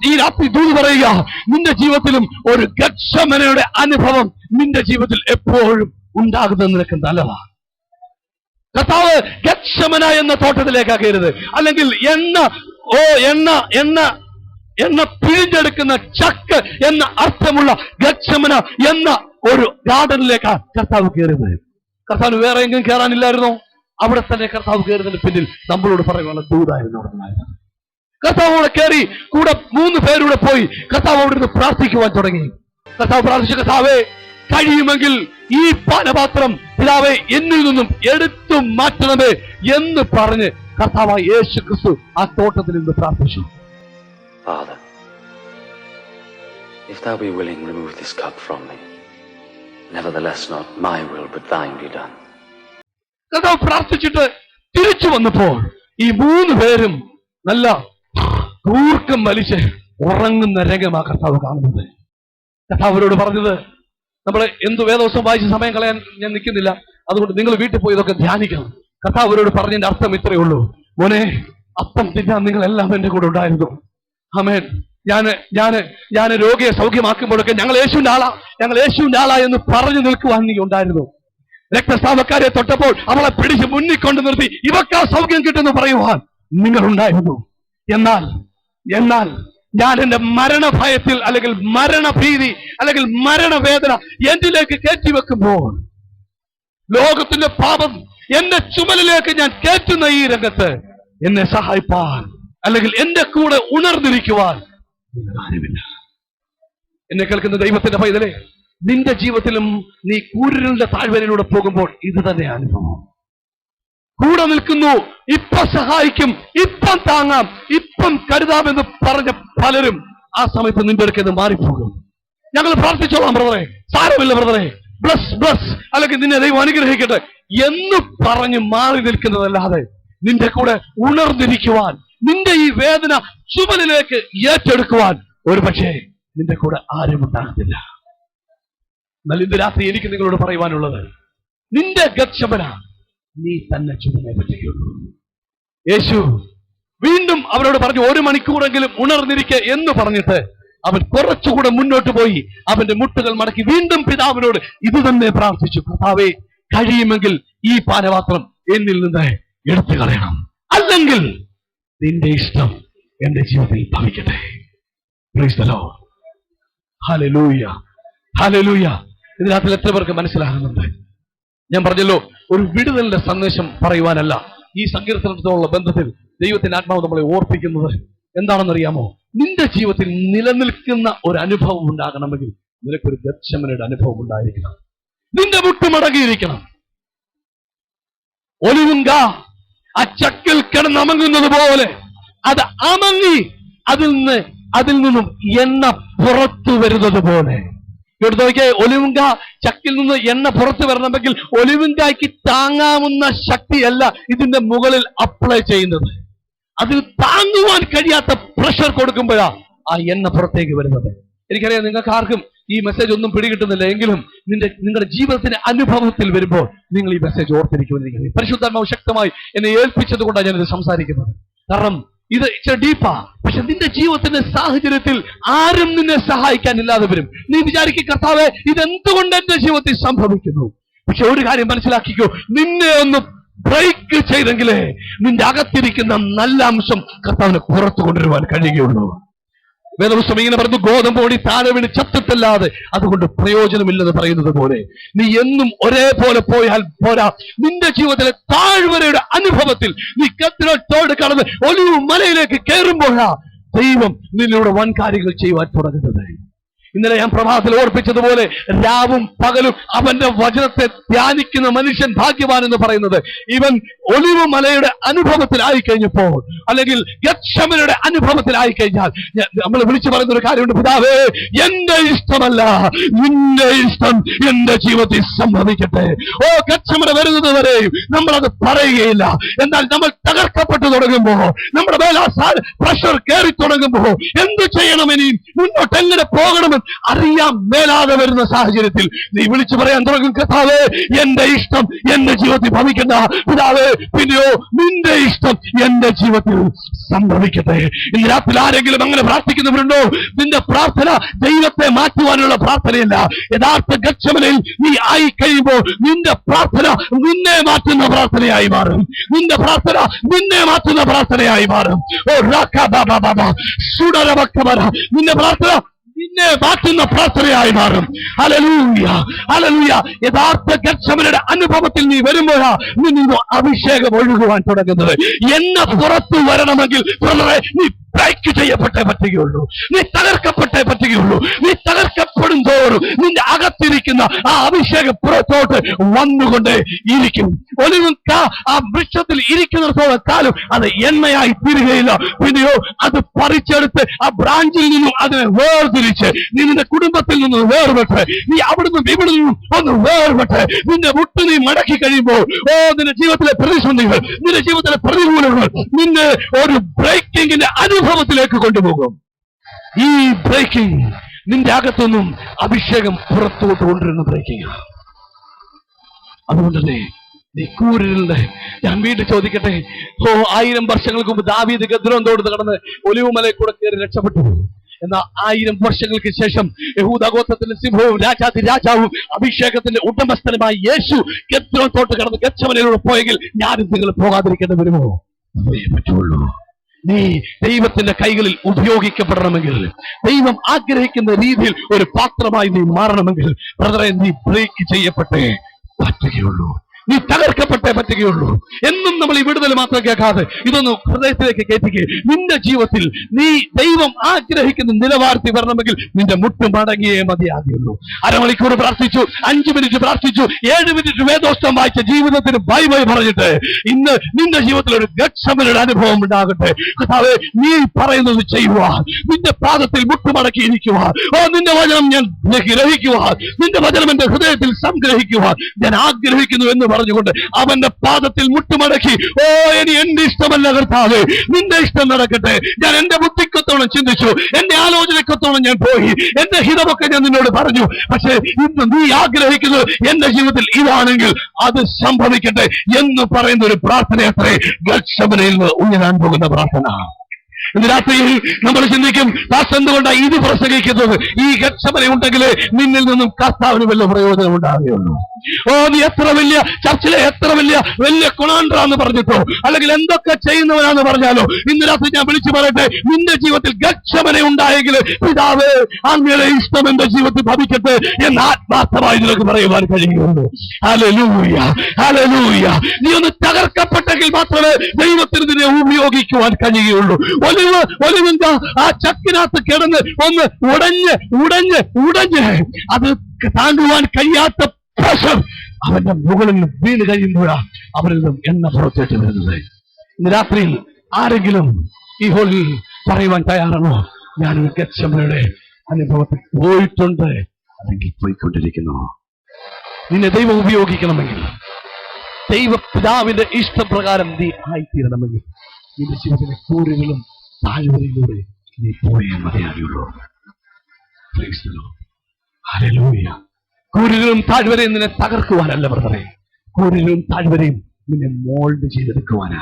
ഈ രാത്രി ദൂത് പറയുക, നിന്റെ ജീവിതത്തിലും ഒരു ഗത്ശമനയുടെ അനുഭവം നിന്റെ ജീവിതത്തിൽ എപ്പോഴും ഉണ്ടാകുന്നത് നിനക്ക് നല്ലതാണ്. കർത്താവ് ഗത്ശമന എന്ന തോട്ടത്തിലേക്കാ കയറുന്നത്. അല്ലെങ്കിൽ എണ്ണ പിഴിഞ്ഞെടുക്കുന്ന ചക്ക് എന്ന അർത്ഥമുള്ള ഗത്ശമന എന്ന ഒരു ഗാർഡനിലേക്കാ കർത്താവ് കയറുന്നത്. കർത്താവ് വേറെ എങ്കിലും കയറാനില്ലായിരുന്നോ? അവിടെ തന്നെ കർത്താവ് കയറുന്നതിന് പിന്നിൽ നമ്മളോട് പറയുവാനുള്ള ദൂതായിരുന്നു അവിടെ ഉണ്ടായിരുന്നത്. കർത്താവ് അവിടെ കയറി, കൂടെ 3 പേരൂടെ പോയി കർത്താവ് അവിടെ നിന്ന് പ്രാർത്ഥിക്കുവാൻ തുടങ്ങി. കർത്താവ് പ്രാർത്ഥിച്ചു, കർത്താവേ, കഴിയുമെങ്കിൽ ഈ പാനപാത്രം പിതാവേ എന്നിൽ നിന്നും എടുത്തു മാറ്റണമേ എന്ന് പറഞ്ഞ് കർത്താവായ യേശു ക്രിസ്തു ആ തോട്ടത്തിൽ നിന്ന് പ്രാർത്ഥിച്ചു. Father, if thou be willing, remove this cup from me. Nevertheless, not my will, but thine be done. കർത്താവ് പ്രാർത്ഥിച്ചിട്ട് തിരിച്ചു വന്നപ്പോൾ ഈ 3 പേരും നല്ല കൂർക്കം വലിച്ച് ഉറങ്ങുന്ന രംഗമാ കർത്താവ് കാണുന്നത്. കർത്താവരോട് പറഞ്ഞത്, നമ്മൾ എന്ത് വേദവസം വായിച്ച് സമയം കളയാൻ ഞാൻ നിൽക്കുന്നില്ല, അതുകൊണ്ട് നിങ്ങൾ വീട്ടിൽ പോയി ഇതൊക്കെ ധ്യാനിക്കണം. കർത്താവരോട് പറഞ്ഞതിന്റെ അർത്ഥം ഇത്രയേ ഉള്ളൂ, മോനെ, അപ്പം തിന്നാൻ നിങ്ങൾ എല്ലാം എന്റെ കൂടെ ഉണ്ടായിരുന്നു. ആമേൻ. ഞാൻ രോഗിയെ സൗഖ്യമാക്കുമ്പോഴൊക്കെ ഞങ്ങൾ യേശുവിന്റെ ആളാ എന്ന് പറഞ്ഞു നിൽക്കുവാൻ നീ ഉണ്ടായിരുന്നു. രക്തസ്രാവക്കാരെ തൊട്ടപ്പോൾ അവളെ പിടിച്ച് മുന്നിൽ കൊണ്ടു നിർത്തി ഇവക്കാ സൗഖ്യം കിട്ടുമെന്ന് പറയുവാൻ നിങ്ങളുണ്ടായിരുന്നു. എന്നാൽ ഞാൻ എന്റെ മരണഭയത്തിൽ അല്ലെങ്കിൽ മരണഭീതി അല്ലെങ്കിൽ മരണവേദന എന്നിലേക്ക് കയറ്റിവെക്കുമ്പോൾ ലോകത്തിന്റെ പാപം എന്റെ ചുമലിലേക്ക് ഞാൻ കയറ്റുന്ന ഈ രംഗത്ത് എന്നെ സഹായിപ്പാൻ അല്ലെങ്കിൽ എന്റെ കൂടെ ഉണർന്നിരിക്കുവാൻ ആരുമില്ല. എന്നെ കേൾക്കുന്ന ദൈവത്തിന്റെ പൈതലേ, നിന്റെ ജീവിതത്തിലും നീ കൂരിരുളിന്റെ താഴ്വരയിലൂടെ പോകുമ്പോൾ ഇത് തന്നെ അനുഭവം. കൂടെ നിൽക്കുന്നു, ഇപ്പം സഹായിക്കും, ഇപ്പം താങ്ങാം, ഇപ്പം കരുതാമെന്ന് പറഞ്ഞ പലരും ആ സമയത്ത് നിന്റെ അടുക്കൽ മാറിപ്പോകും. ഞങ്ങൾ പ്രാർത്ഥിച്ചോളാം ബ്രദറെ, സാരമില്ല ബ്രദറെ, ബ്ലസ് അല്ലെങ്കിൽ നിന്നെ ദൈവം അനുഗ്രഹിക്കട്ടെ എന്ന് പറഞ്ഞ് മാറി നിൽക്കുന്നതല്ലാതെ നിന്റെ കൂടെ ഉണർന്നിരിക്കുവാൻ, നിന്റെ ഈ വേദന ചുമലിലേക്ക് ഏറ്റെടുക്കുവാൻ ഒരു പക്ഷേ നിന്റെ കൂടെ ആരും ഉണ്ടാകത്തില്ല. എന്നാൽ ഇന്ന് രാത്രി എനിക്ക് നിങ്ങളോട് പറയുവാനുള്ളത്, നിന്റെ ഗത്ശമന നീ തന്നെ ചുമനെ പറ്റുകയുള്ളൂ. യേശു വീണ്ടും അവരോട് പറഞ്ഞു, 1 മണിക്കൂറെങ്കിലും ഉണർന്നിരിക്കെ എന്ന് പറഞ്ഞിട്ട് അവൻ കുറച്ചുകൂടെ മുന്നോട്ട് പോയി അവന്റെ മുട്ടുകൾ മടക്കി വീണ്ടും പിതാവിനോട് ഇത് തന്നെ പ്രാർത്ഥിച്ചു, കർത്താവേ, കഴിയുമെങ്കിൽ ഈ പാനപാത്രം എന്നിൽ നിന്ന് എടുത്തു കളയണം, അല്ലെങ്കിൽ നിന്റെ ഇഷ്ടം എന്റെ ജീവിതത്തിൽ ഭവിക്കട്ടെ. Praise the Lord. Hallelujah, hallelujah. ഇതിനകത്തിൽ എത്ര പേർക്ക് മനസ്സിലാകുന്നുണ്ട്? ഞാൻ പറഞ്ഞല്ലോ, ഒരു വിടുതലിന്റെ സന്ദേശം പറയുവാനല്ല ഈ സങ്കീർത്തനത്തോടുള്ള ബന്ധത്തിൽ ദൈവത്തിന്റെ ആത്മാവ് നമ്മളെ ഓർപ്പിക്കുന്നത് എന്താണെന്നറിയാമോ? നിന്റെ ജീവിതത്തിൽ നിലനിൽക്കുന്ന ഒരു അനുഭവം ഉണ്ടാകണമെങ്കിൽ നിനക്കൊരു ഗത്ശമനയുടെ അനുഭവം ഉണ്ടായിരിക്കണം. നിന്റെ മുട്ട് മടങ്ങിയിരിക്കണം. ഒലിവുങ്ക ആ ചക്കിൽ കിടന്നമങ്ങുന്നത് പോലെ അത് അമങ്ങി അതിൽ നിന്നും എണ്ണ പുറത്തു വരുന്നത് പോലെ. ഇവിടെ നോക്കിയേ, ഒലിവുങ്ക ചക്കിൽ നിന്ന് എണ്ണ പുറത്തു വരണമെങ്കിൽ ഒലിവുങ്കായ്ക്ക് താങ്ങാവുന്ന ശക്തിയല്ല ഇതിന്റെ മുകളിൽ അപ്ലൈ ചെയ്യുന്നത്. അതിൽ താങ്ങുവാൻ കഴിയാത്ത പ്രഷർ കൊടുക്കുമ്പോഴാ ആ എണ്ണ പുറത്തേക്ക് വരുന്നത്. എനിക്കറിയാം നിങ്ങൾക്ക് ആർക്കും ഈ മെസ്സേജ് ഒന്നും പിടികിട്ടുന്നില്ല, എങ്കിലും നിങ്ങളുടെ ജീവിതത്തിന്റെ അനുഭവത്തിൽ വരുമ്പോൾ നിങ്ങൾ ഈ മെസ്സേജ് ഓർത്തിരിക്കുമെന്ന് എനിക്കറിയാം. പരിശുദ്ധാത്മാവ് ശക്തമായി എന്നെ ഏൽപ്പിച്ചത് കൊണ്ടാണ് ഞാനിത് സംസാരിക്കുന്നത്. കാരണം ഇത് ഇച്ചിരി ഡീപ്പാ. പക്ഷെ നിന്റെ ജീവിതത്തിന്റെ സാഹചര്യത്തിൽ ആരും നിന്നെ സഹായിക്കാനില്ലാതെ വരും. നീ വിചാരിക്കും, കർത്താവേ ഇതെന്തുകൊണ്ട് എന്റെ ജീവിതത്തിൽ സംഭവിക്കുന്നു? പക്ഷെ ഒരു കാര്യം മനസ്സിലാക്കിക്കോ, നിന്നെ ഒന്ന് ബ്രേക്ക് ചെയ്തെങ്കിലേ നിന്റെ അകത്തിരിക്കുന്ന നല്ല അംശം കർത്താവിനെ പുറത്തു കൊണ്ടുവരുവാൻ കഴിയുകയുള്ളൂ. വേദപുസ്തകം ഇങ്ങനെ പറഞ്ഞു, ഗോതമ്പോടി താഴെ വീണ് ചത്തിട്ടല്ലാതെ അതുകൊണ്ട് പ്രയോജനമില്ലെന്ന് പറയുന്നത് പോലെ നീ എന്നും ഒരേപോലെ പോയാൽ പോരാ. നിന്റെ ജീവിതത്തിലെ താഴ്വരയുടെ അനുഭവത്തിൽ നീ കത്തിനോട് കടന്ന് ഒലിവ് മലയിലേക്ക് കയറുമ്പോഴാ ദൈവം നിന്നോട് വൻ കാര്യങ്ങൾ ചെയ്യുവാൻ തുടങ്ങുന്നത്. ഇന്നലെ ഞാൻ പ്രഭാതത്തിൽ ഓർപ്പിച്ചതുപോലെ രാവും പകലും അവന്റെ വചനത്തെ ധ്യാനിക്കുന്ന മനുഷ്യൻ ഭാഗ്യവാൻ എന്ന് പറയുന്നത് ഇവൻ ഒലിവ് മലയുടെ അനുഭവത്തിലായി കഴിഞ്ഞപ്പോൾ, അല്ലെങ്കിൽ ഗത്ശമനയുടെ അനുഭവത്തിലായി കഴിഞ്ഞാൽ നമ്മൾ വിളിച്ചു പറയുന്ന ഒരു കാര്യമുണ്ട്, പിതാവേ എന്റെ ഇഷ്ടമല്ല നിന്റെ ഇഷ്ടം എന്റെ ജീവിതത്തിൽ സംഭവിക്കട്ടെ. ഓ, ഗത്ശമന വരുന്നത് വരെയും നമ്മൾ അത് പറയുകയില്ല. എന്നാൽ നമ്മൾ തകർക്കപ്പെട്ടു തുടങ്ങുമ്പോ, നമ്മുടെ മേലാസാൻ പ്രഷർ കയറി തുടങ്ങുമ്പോ എന്ത് ചെയ്യണം, ഇനി മുന്നോട്ട് എങ്ങനെ പോകണമെന്ന് അറിയാൻ മേലാതെ വരുന്ന സാഹചര്യത്തിൽ നീ വിളിച്ചു പറയാൻ തുടങ്ങും, കർത്താവേ എന്റെ ഇഷ്ടം എന്റെ ജീവിതത്തിൽ ഭവിക്കണ്ട. പിതാവേ, പിന്നെയോ നിന്റെ ഇഷ്ടം എന്റെ ജീവിതത്തിൽ സംഭവിക്കട്ടെ. ഇന്ന് രാത്രി ആരെങ്കിലും അങ്ങനെ പ്രാർത്ഥിക്കുന്നവരുണ്ടോ? നിന്റെ പ്രാർത്ഥന ദൈവത്തെ മാറ്റുവാനുള്ള പ്രാർത്ഥനയല്ല. യഥാർത്ഥ ഗത്ശമനയിൽ നീ ആയി കഴിയുമ്പോൾ നിന്റെ പ്രാർത്ഥന നിന്നെ മാറ്റുന്ന പ്രാർത്ഥനയായി മാറും. നിന്റെ പ്രാർത്ഥന നിന്നെ മാറ്റുന്ന പ്രാർത്ഥനയായി മാറും. ഓ നിന്റെ പ്രാർത്ഥന നിന്നെ മാറ്റുന്ന പ്രാർത്ഥനയായി മാറും. Hallelujah, hallelujah. യഥാർത്ഥ ഗത്ശമനയുടെ അനുഭവത്തിൽ നീ വരുമ്പോഴാ നിന്നു അഭിഷേകം ഒഴുകുവാൻ തുടങ്ങുന്നത്. എന്നെ പുറത്തു വരണമെങ്കിൽ നീ ബ്രേക്ക് ചെയ്യപ്പെട്ടേ പറ്റുകയുള്ളൂ. നീ തകർക്കപ്പെട്ടേ പറ്റുകയുള്ളൂ. നീ തകർക്കപ്പെടും തോറും നിന്റെ അകത്തിരിക്കുന്ന ആ അഭിഷേകം പുറത്തോട്ട് വന്നുകൊണ്ടേ ഇരിക്കും. ഒലിവുങ്ക ആ വൃക്ഷത്തിൽ ഇരിക്കുന്നിടത്തോളം കാലം അത് എണ്ണയായി തീരുകയില്ല. പിന്നെയോ അത് പറിച്ചെടുത്ത് ആ ബ്രാഞ്ചിൽ നിന്നും അതിനെ വേർതിരിച്ച് നീ നിന്റെ കുടുംബത്തിൽ നിന്ന് വേർപെട്ട്, നീ അവിടുന്ന് ഇവിടെ നിന്നും ഒന്ന് വേർപെട്ട് നിന്റെ മുട്ട് നീ മടക്കി കഴിയുമ്പോൾ, ഓ നിന്റെ ജീവിതത്തിലെ പ്രതിസന്ധികൾ, നിന്റെ ജീവിതത്തിലെ പ്രതികൂലങ്ങൾ നിന്നെ ഒരു ബ്രേക്കിങ്ങിന്റെ അനുഭവത്തിലേക്ക് കൊണ്ടുപോകും. ഈ ബ്രേക്കിംഗ് നിന്റെ അകത്തൊന്നും അഭിഷേകം പുറത്തോട്ട് കൊണ്ടുവരുന്ന ബ്രേക്കിംഗ്. അതുകൊണ്ട് തന്നെ നീ കൂരിലുണ്ട്. ഞാൻ വീണ്ടും ചോദിക്കട്ടെ, 1000 വർഷങ്ങൾക്ക് മുമ്പ് ദാവീദ് ഗദ്രോൻ തോട് കടന്ന് ഒലിവുമലയിൽ കൂടെ കയറി രക്ഷപ്പെട്ടു. എന്നാൽ 1000 വർഷങ്ങൾക്ക് ശേഷം യഹൂദ ഗോത്രത്തിന്റെ സിംഹവും രാജാവും അഭിഷേകത്തിന്റെ ഉടമസ്ഥനുമായി യേശു ഗദ്രോൻ തോട്ട് കടന്ന് ഗത്ശമനയിലൂടെ പോയെങ്കിൽ ഞാനും നിങ്ങൾ പോകാതിരിക്കേണ്ടി വരുമോ? പറ്റുള്ളൂ. നീ ദൈവത്തിന്റെ കൈകളിൽ ഉപയോഗിക്കപ്പെടണമെങ്കിൽ, ദൈവം ആഗ്രഹിക്കുന്ന രീതിയിൽ ഒരു പാത്രമായി നീ മാറണമെങ്കിൽ, ബ്രദറെ, നീ ബ്രേക്ക് ചെയ്യപ്പെട്ടേ പറ്റുകയുള്ളൂ. നീ തകർക്കപ്പെട്ടേ പറ്റുകയുള്ളൂ. എന്നും നമ്മൾ ഈ വിടുതൽ മാത്രം കേൾക്കാതെ ഇതൊന്ന് ഹൃദയത്തിലേക്ക് കയറ്റിക്കേ. നിന്റെ ജീവിതത്തിൽ നീ ദൈവം ആഗ്രഹിക്കുന്ന നിലവാരത്തിൽ വരണമെങ്കിൽ നിന്റെ മുട്ട് മടങ്ങിയേ മതിയാകുള്ളൂ. അരമണിക്കൂർ പ്രാർത്ഥിച്ചു, 5 മിനിറ്റ് പ്രാർത്ഥിച്ചു, 7 മിനിറ്റ് വേദോസ്തം വായിച്ച ജീവിതത്തിന് ബൈ ബൈ പറഞ്ഞിട്ട് ഇന്ന് നിന്റെ ജീവിതത്തിൽ ഒരു ഗത്ശമനയുടെ അനുഭവം ഉണ്ടാകട്ടെ. കർത്താവേ, നീ പറയുന്നത് ചെയ്യുവാൻ, നിന്റെ പാദത്തിൽ മുട്ടുമടക്കിയിരിക്കുവാൻ, നിന്റെ വചനം ഞാൻ ഗ്രഹിക്കുവാൻ, നിന്റെ വചനം എന്റെ ഹൃദയത്തിൽ സംഗ്രഹിക്കുവാൻ ഞാൻ ആഗ്രഹിക്കുന്നു എന്ന് പറഞ്ഞുകൊണ്ട് അവന്റെ പാദത്തിൽ മുട്ടുമടക്കി, ഇനി എന്റെ ഇഷ്ടമല്ല കർത്താവേ നിന്റെ ഇഷ്ടം നടക്കട്ടെ. ഞാൻ എന്റെ ബുദ്ധിക്കൊത്തോളം ചിന്തിച്ചു, എന്റെ ആലോചനക്കൊത്തോളം ഞാൻ പോയി, എന്റെ ഹിതമൊക്കെ ഞാൻ നിന്നോട് പറഞ്ഞു. പക്ഷേ ഇന്ന് നീ ആഗ്രഹിക്കുന്നത് എന്റെ ജീവിതത്തിൽ ഇതാണെങ്കിൽ അത് സംഭവിക്കട്ടെ എന്ന് പറയുന്ന ഒരു പ്രാർത്ഥനയത്രേ ഗത്ശമനയിൽ നിന്ന് ഉയരാൻ പോകുന്ന പ്രാർത്ഥന. ഇന്ന് രാത്രിയിൽ നമ്മൾ ചിന്തിക്കും, ദാസ് എന്തുകൊണ്ടാണ് ഇത് പ്രസംഗിക്കുന്നത്? ഈ ഗത്ശമന ഉണ്ടെങ്കിൽ നിന്നിൽ നിന്നും കർത്താവിന് വലിയ പ്രയോജനം ഉണ്ടാകുകയുള്ളൂ. നീ എത്ര വലിയ ചർച്ചിലെ എത്ര വലിയ കൊണാൻഡ്രാന്ന് പറഞ്ഞിട്ടോ, അല്ലെങ്കിൽ എന്തൊക്കെ ചെയ്യുന്നവനാന്ന് പറഞ്ഞാലോ, ഇന്ന് രാത്രി ഞാൻ വിളിച്ചു പറയട്ടെ, നിന്റെ ജീവിതത്തിൽ ഗത്ശമന ഉണ്ടായെങ്കിൽ പിതാവേ അങ്ങയുടെ ഇഷ്ടം എന്റെ ജീവിതത്തിൽ ഭവിക്കട്ടെ എന്ന് ആത്മാർത്ഥമായി നിനക്ക് പറയുവാൻ കഴിയുള്ളൂ. Hallelujah, hallelujah. നീ ഒന്ന് തകർക്കപ്പെട്ടെങ്കിൽ മാത്രമേ ദൈവത്തിന് നിന്നെ ഉപയോഗിക്കുവാൻ കഴിയുകയുള്ളൂ. ഒലിവുങ്ക ആ ചക്കിനകത്ത് കിടന്ന് ഒന്ന് ഉടഞ്ഞ് അത് താങ്ങുവാൻ കഴിയാത്ത പ്രഷർ അവന്റെ മുകളിൽ വീണ് കഴിയുമ്പോഴാണ് അവരിൽ നിന്നും എണ്ണ പുറത്തേറ്റ് വരുന്നത്. ഇന്ന് രാത്രിയിൽ ആരെങ്കിലും ഈ ഹോളിൽ പറയുവാൻ തയ്യാറാണോ, ഞാനൊരു ഗെത്സമനയുടെ അനുഭവത്തിൽ പോയിട്ടുണ്ട്, അല്ലെങ്കിൽ പോയിക്കൊണ്ടിരിക്കുന്നു? നിന്നെ ദൈവം ഉപയോഗിക്കണമെങ്കിൽ, ദൈവപിതാവിന്റെ ഇഷ്ടപ്രകാരം നീ ആയിത്തീരണമെങ്കിൽ, നിന്റെ ജീവിതത്തിലെ കൂരുകളും താഴ്വരയിലൂടെ നീ പോയേ മതിയാകുള്ളൂ. ഹല്ലേലൂയ. കൂരുകളും താഴ്വരയും നിന്നെ തകർക്കുവാനല്ല ബ്രദറെ, കൂരുകളും താഴ്വരയും നിന്നെ മോൾഡ് ചെയ്തെടുക്കുവാനാ.